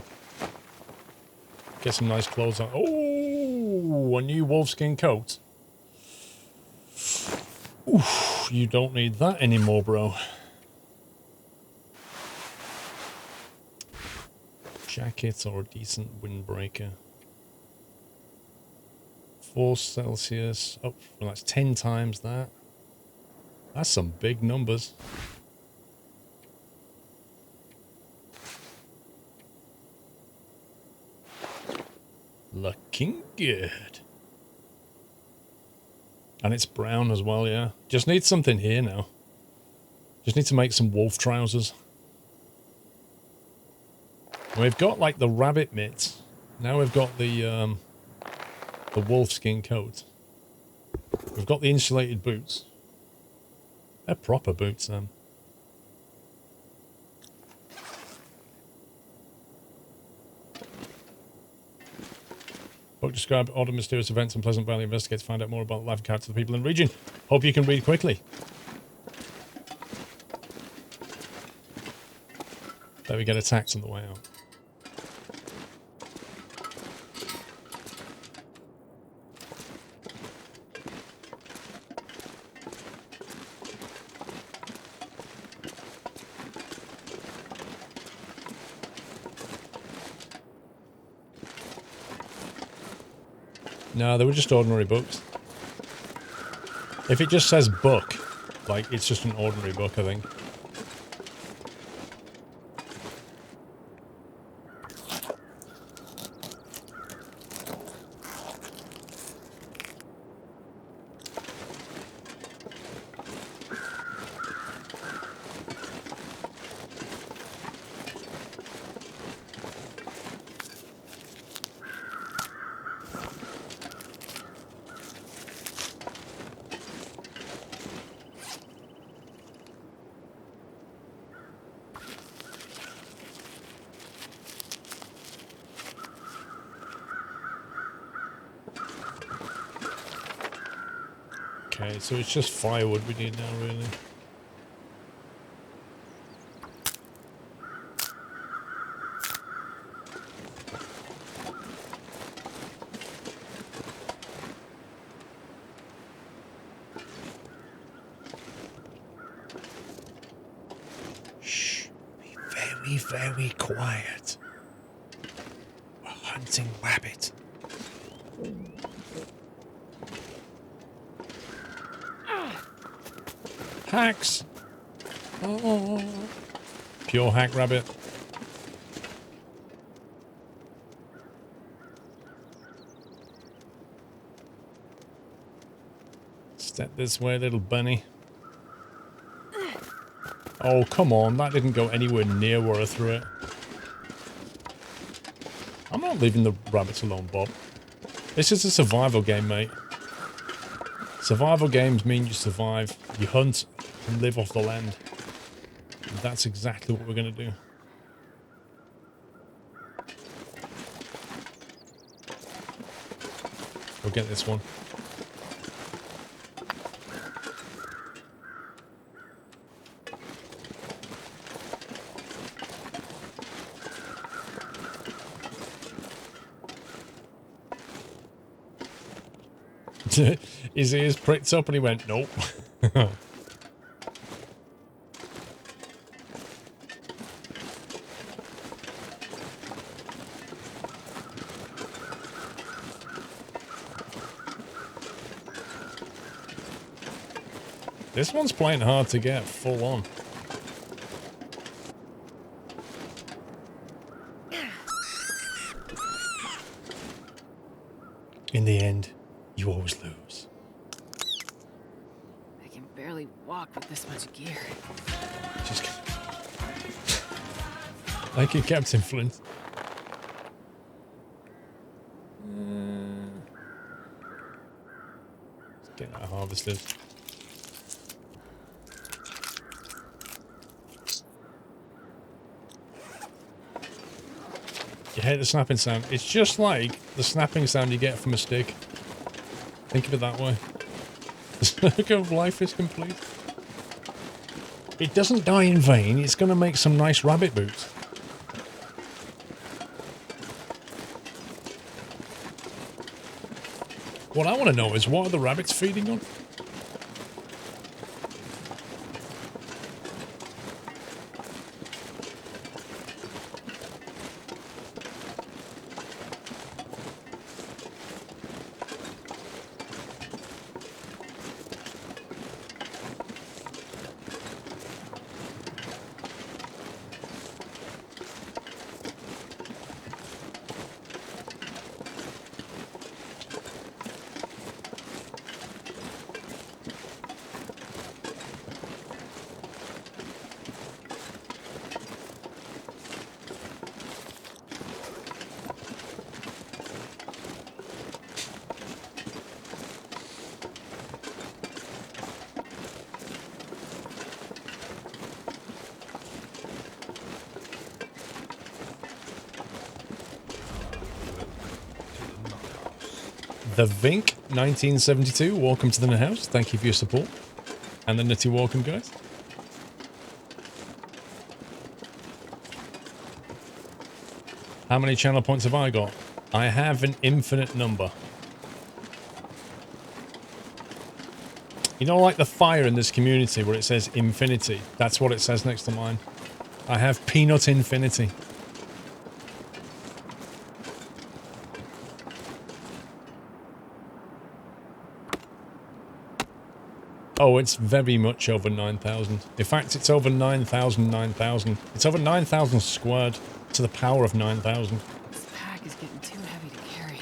Get some nice clothes on. Oh, a new wolfskin coat. Oof, you don't need that anymore, bro. Jacket or a decent windbreaker. 4 Celsius. Oh, well, that's 10 times that. That's some big numbers. Looking good. And it's brown as well, yeah. Just need something here now. Just need to make some wolf trousers. We've got like the rabbit mitts. Now we've got the wolf skin coat. We've got the insulated boots. They're proper boots, then. Book describe odd and mysterious events in Pleasant Valley. Investigate to find out more about the life and character of the people in the region. Hope you can read quickly. Bet we get attacked on the way out. No, they were just ordinary books. If it just says book, like, it's just an ordinary book, I think. Okay, so it's just firewood we need now, really. Shh, be very, very quiet. We're hunting rabbit. Hacks! Oh. Pure hack rabbit. Step this way, little bunny. Oh, come on. That didn't go anywhere near where I threw it. I'm not leaving the rabbits alone, Bob. This is a survival game, mate. Survival games mean you survive. You hunt and live off the land. And that's exactly what we're going to do. We'll get this one. His ears pricked up and he went, nope. This one's playing hard to get full on. In the end, you always lose. I can barely walk with this much gear. Just like you, Captain Flint. Let's get that harvested. You hate the snapping sound. It's just like the snapping sound you get from a stick. Think of it that way. The circle of life is complete. It doesn't die in vain. It's going to make some nice rabbit boots. What I want to know is, what are the rabbits feeding on? The Vink 1972, welcome to the house. Thank you for your support. And the Nutty welcome, guys. How many channel points have I got? I have an infinite number. You know, like the fire in this community where it says infinity? That's what it says next to mine. I have peanut infinity. Oh, it's very much over 9,000. In fact, it's over 9,000, 9,000. It's over 9,000 squared to the power of 9,000. This pack is getting too heavy to carry.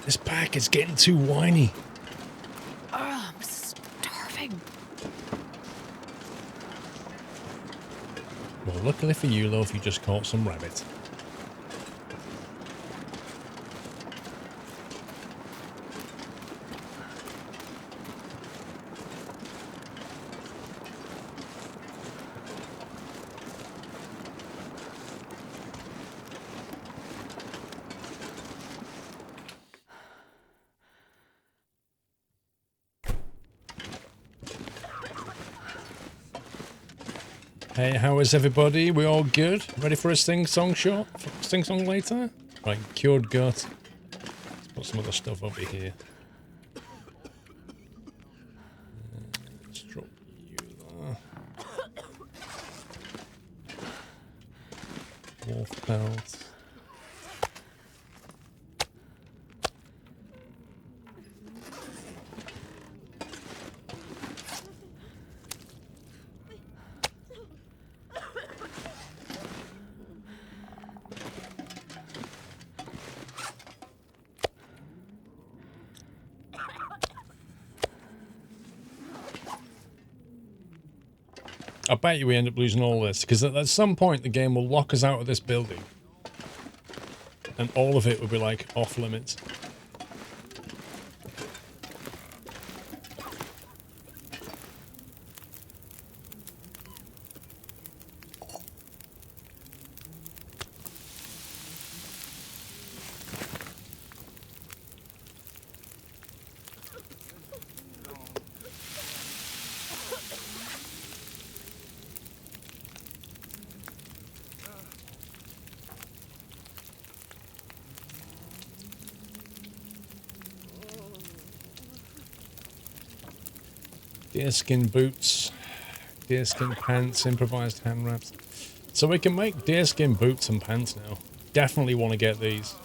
This pack is getting too whiny. Oh, I'm starving. Well, luckily for you, Loaf, you just caught some rabbit. Hey, how is everybody? We all good? Ready for a sing-song shot? Sing-song later? Right, cured gut. Let's put some other stuff over here. Let's drop you there. Wolf pelt. I bet you we end up losing all this, because at some point the game will lock us out of this building. And all of it will be like off limits. Deerskin boots, deerskin pants, improvised hand wraps. So we can make deerskin boots and pants now. Definitely want to get these.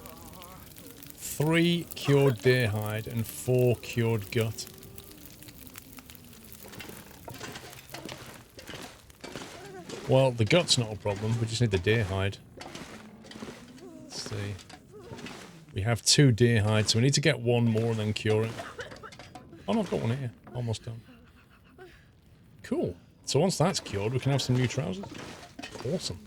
3 cured deer hide and 4 cured gut. Well, the gut's not a problem. We just need the deer hide. Let's see. We have 2 deer hides, so we need to get 1 more and then cure it. Oh no, I've got 1 here. Almost done. Cool. So once that's cured, we can have some new trousers. Awesome.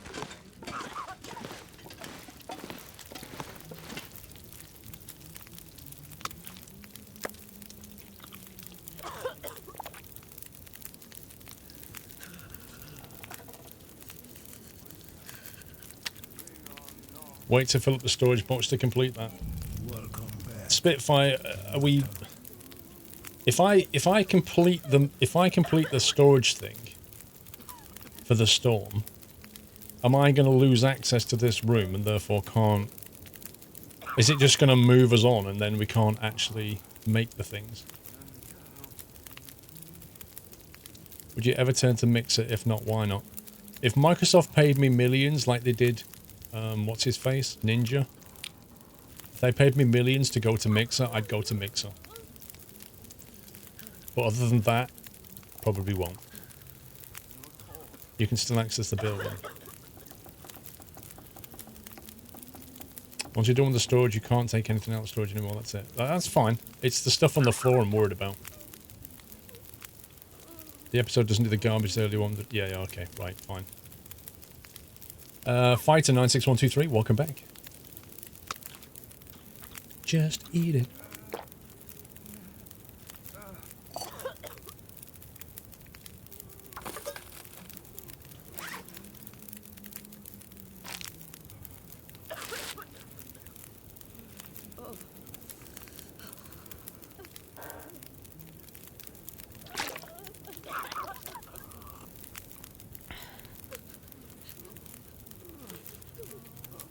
Wait to fill up the storage box to complete that. Welcome back. Spitfire, are we... If I complete the storage thing for the storm, am I going to lose access to this room and therefore can't... Is it just going to move us on and then we can't actually make the things? Would you ever turn to Mixer? If not, why not? If Microsoft paid me millions like they did, what's his face? Ninja? If they paid me millions to go to Mixer, I'd go to Mixer. But other than that, probably won't. You can still access the building. Once you're done with the storage, you can't take anything out of storage anymore, that's it. That's fine. It's the stuff on the floor I'm worried about. The episode doesn't do the garbage early one. Yeah, okay, right, fine. Fighter96123, welcome back. Just eat it.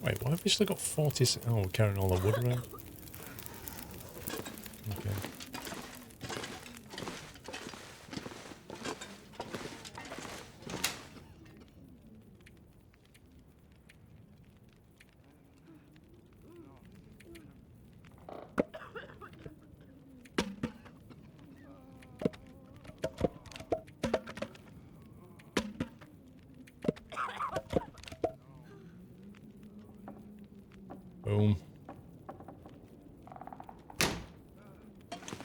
Wait, why have we still got 40? Oh, we're carrying all the wood around. Okay. Boom.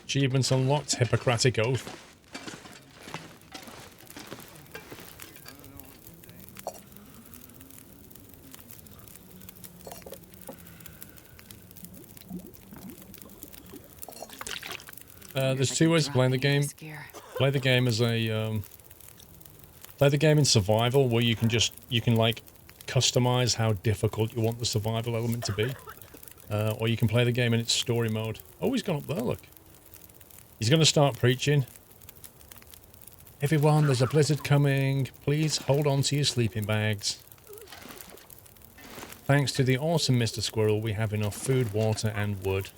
Achievements unlocked. Hippocratic Oath. There's two ways of playing the game. Play the game as a play the game in survival, where you can like customize how difficult you want the survival element to be, or you can play the game in its story mode. Oh, he's gone up there. Look, he's going to start preaching. Everyone, there's a blizzard coming. Please hold on to your sleeping bags. Thanks to the awesome Mr. Squirrel, we have enough food, water, and wood.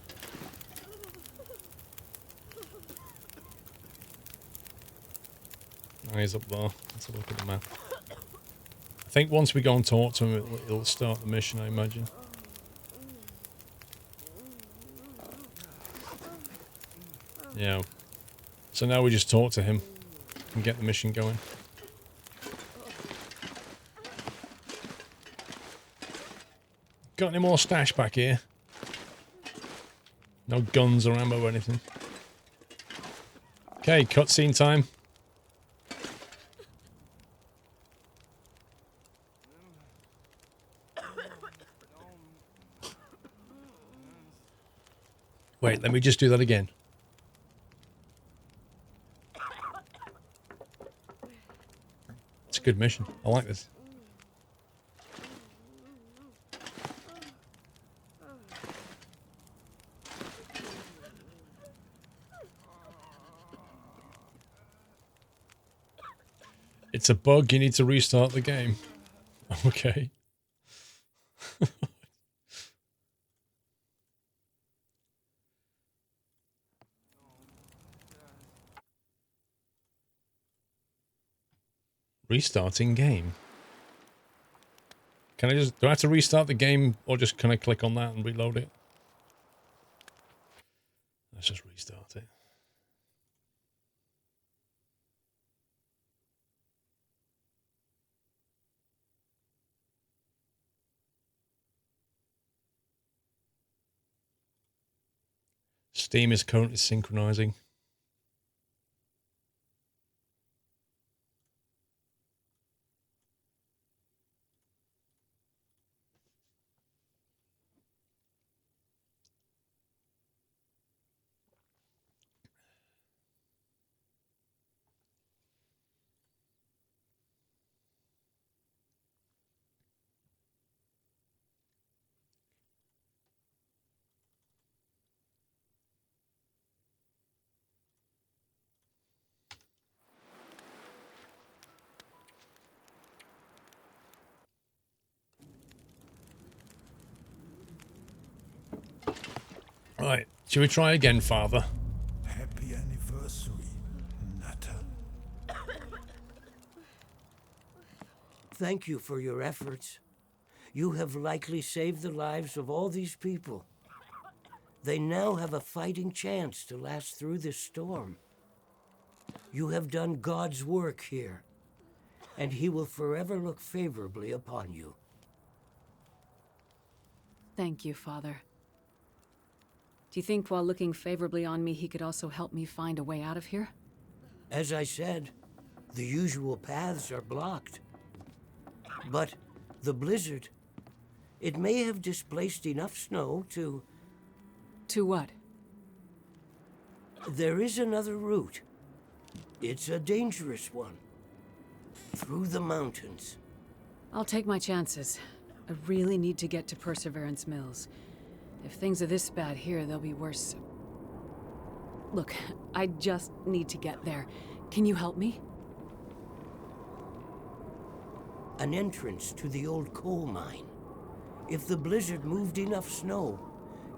Oh, he's up there. Let's have a look at the map. I think once we go and talk to him, it'll start the mission, I imagine. Yeah. So now we just talk to him and get the mission going. Got any more stash back here? No guns or ammo or anything. Okay, cutscene time. Wait, let me just do that again. It's a good mission. I like this. It's a bug. You need to restart the game. Okay. Restarting game. Can I just... Do I have to restart the game or just can I click on that and reload it? Let's just restart it. Steam is currently synchronizing. Right, shall we try again, Father? Happy anniversary, Nutter. Thank you for your efforts. You have likely saved the lives of all these people. They now have a fighting chance to last through this storm. You have done God's work here, and He will forever look favorably upon you. Thank you, Father. Do you think while looking favorably on me, he could also help me find a way out of here? As I said, the usual paths are blocked. But the blizzard, it may have displaced enough snow to... To what? There is another route. It's a dangerous one. Through the mountains. I'll take my chances. I really need to get to Perseverance Mills. If things are this bad here, they'll be worse. Look, I just need to get there. Can you help me? An entrance to the old coal mine. If the blizzard moved enough snow,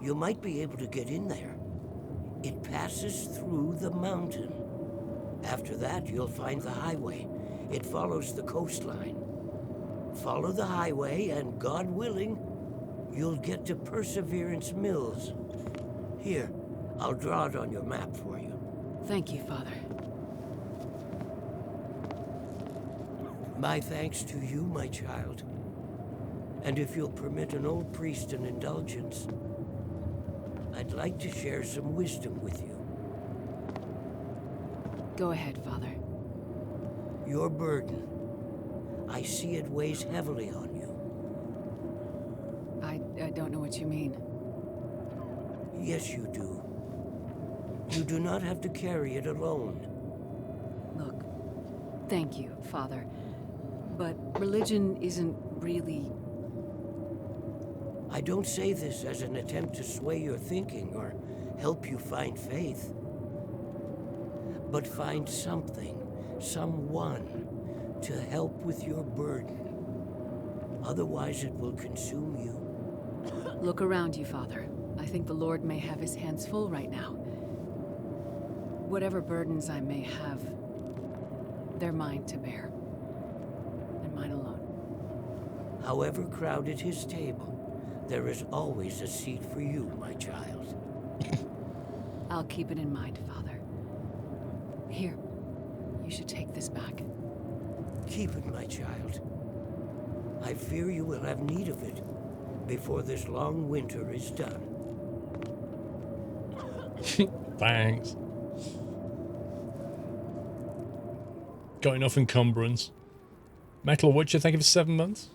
you might be able to get in there. It passes through the mountain. After that, you'll find the highway. It follows the coastline. Follow the highway, and God willing, you'll get to Perseverance Mills. Here, I'll draw it on your map for you. Thank you, Father. My thanks to you, my child. And if you'll permit an old priest an indulgence, I'd like to share some wisdom with you. Go ahead, Father. Your burden. I see it weighs heavily on you. I don't know what you mean. Yes, you do. You do not have to carry it alone. Look, thank you, Father. But religion isn't really... I don't say this as an attempt to sway your thinking or help you find faith. But find something, someone, to help with your burden. Otherwise, it will consume you. Look around you, Father. I think the Lord may have his hands full right now. Whatever burdens I may have, they're mine to bear. And mine alone. However crowded his table, there is always a seat for you, my child. I'll keep it in mind, Father. Here, you should take this back. Keep it, my child. I fear you will have need of it before this long winter is done. Thanks. Got enough encumbrance. Metal, what do you think of 7 months?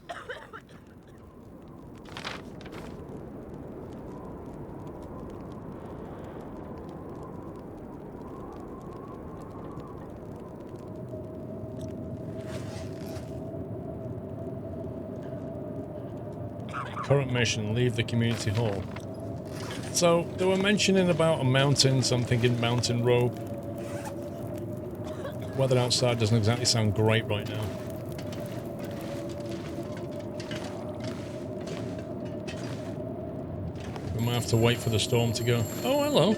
Current mission, leave the community hall. So, they were mentioning about a mountain, so I'm thinking mountain rope. Weather outside doesn't exactly sound great right now. We might have to wait for the storm to go. Oh, hello.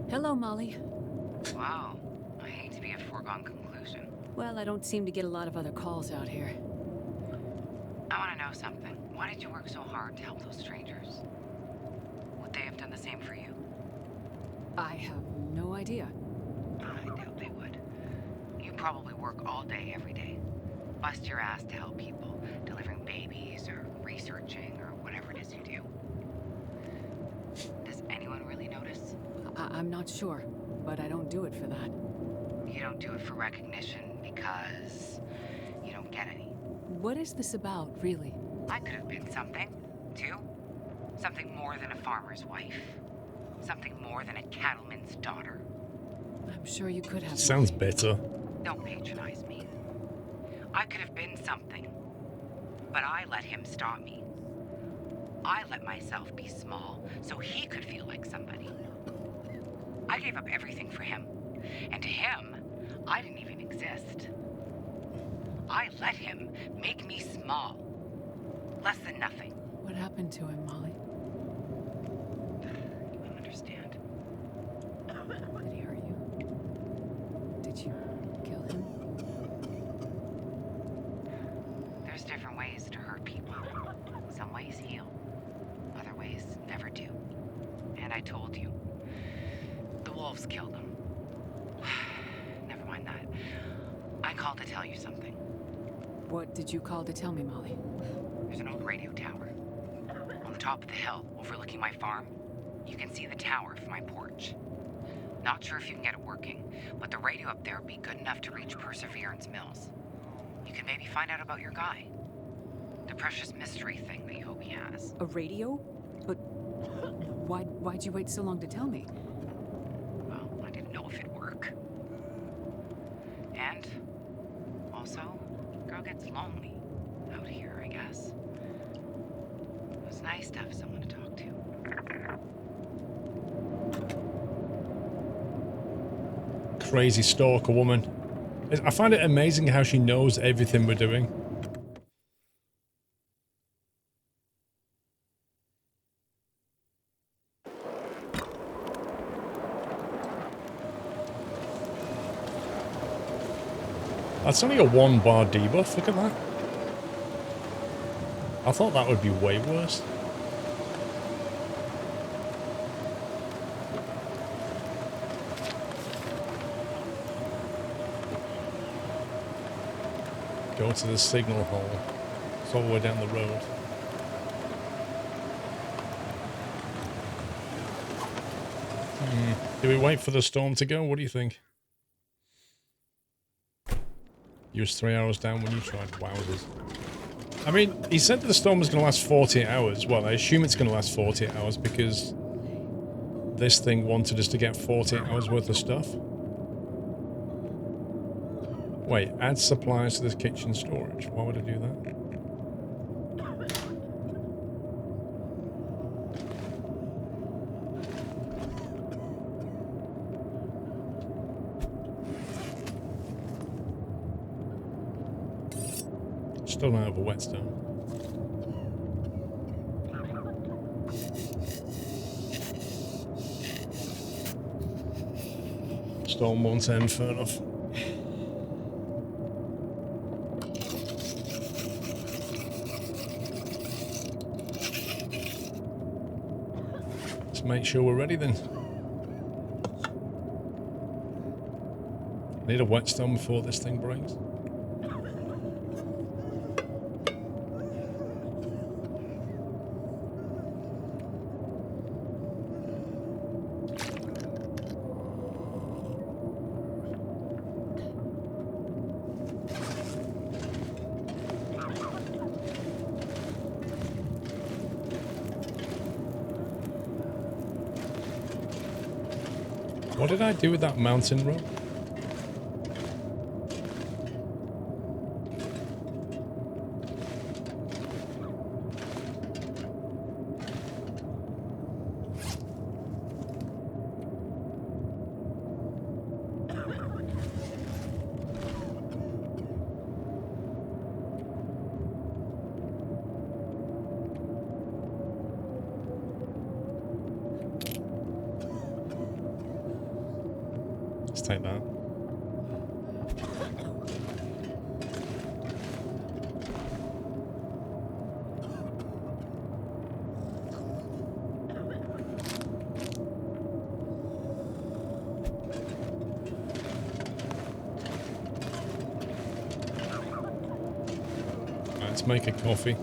Hello, Molly. Wow. I hate to be a foregone conclusion. Well, I don't seem to get a lot of other calls out here. I want to know something. Why did you work so hard to help those strangers? Would they have done the same for you? I have no idea. I doubt they would. You probably work all day, every day. Bust your ass to help people, delivering babies or researching or whatever it is you do. Does anyone really notice? I'm not sure, but I don't do it for that. You don't do it for recognition because you don't get any. What is this about, really? I could have been something, too. Something more than a farmer's wife. Something more than a cattleman's daughter. I'm sure you could have. Sounds better. Don't patronize me. I could have been something, but I let him stop me. I let myself be small so he could feel like somebody. I gave up everything for him, and to him, I didn't even exist. I let him make me small. Less than nothing. What happened to him, Molly? You won't understand. Did he hurt you? Did you kill him? There's different ways to hurt people. Some ways heal. Other ways never do. And I told you. The wolves killed him. Never mind that. I called to tell you something. What did you call to tell me, Molly? There's an old radio tower. On the top of the hill, overlooking my farm. You can see the tower from my porch. Not sure if you can get it working, but the radio up there would be good enough to reach Perseverance Mills. You can maybe find out about your guy. The precious mystery thing that you hope he has. A radio? But why'd you wait so long to tell me? Well, I didn't know if it'd work. And also, girl gets lonely out here, I guess. It was nice to have someone to talk to. Crazy stalker woman. I find it amazing how she knows everything we're doing. That's only a 1 bar debuff, look at that. I thought that would be way worse. Go to the signal hole. It's all the way down the road. Do we wait for the storm to go? What do you think? You was 3 hours down when you tried. Wowzers. I mean, he said that the storm was going to last 48 hours. Well, I assume it's going to last 48 hours because this thing wanted us to get 48 hours worth of stuff. Wait, add supplies to this kitchen storage. Why would I do that? Still don't have a whetstone. Storm won't end, fair enough. Let's make sure we're ready then. I need a whetstone before this thing breaks. What did I do with that mountain rope? Let's take that. Let's make a coffee.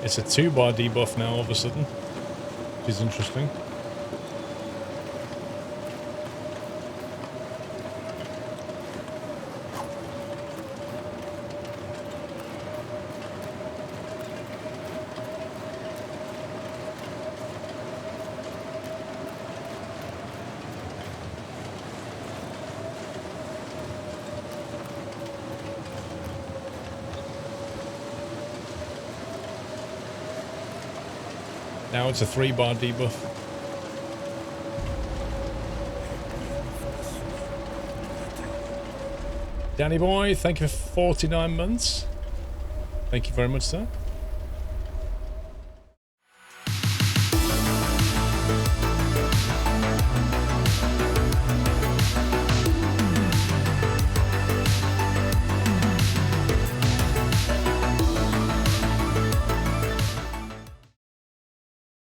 It's a 2-bar debuff now all of a sudden, which is interesting. Now it's a 3-bar debuff. Danny boy, thank you for 49 months. Thank you very much, sir.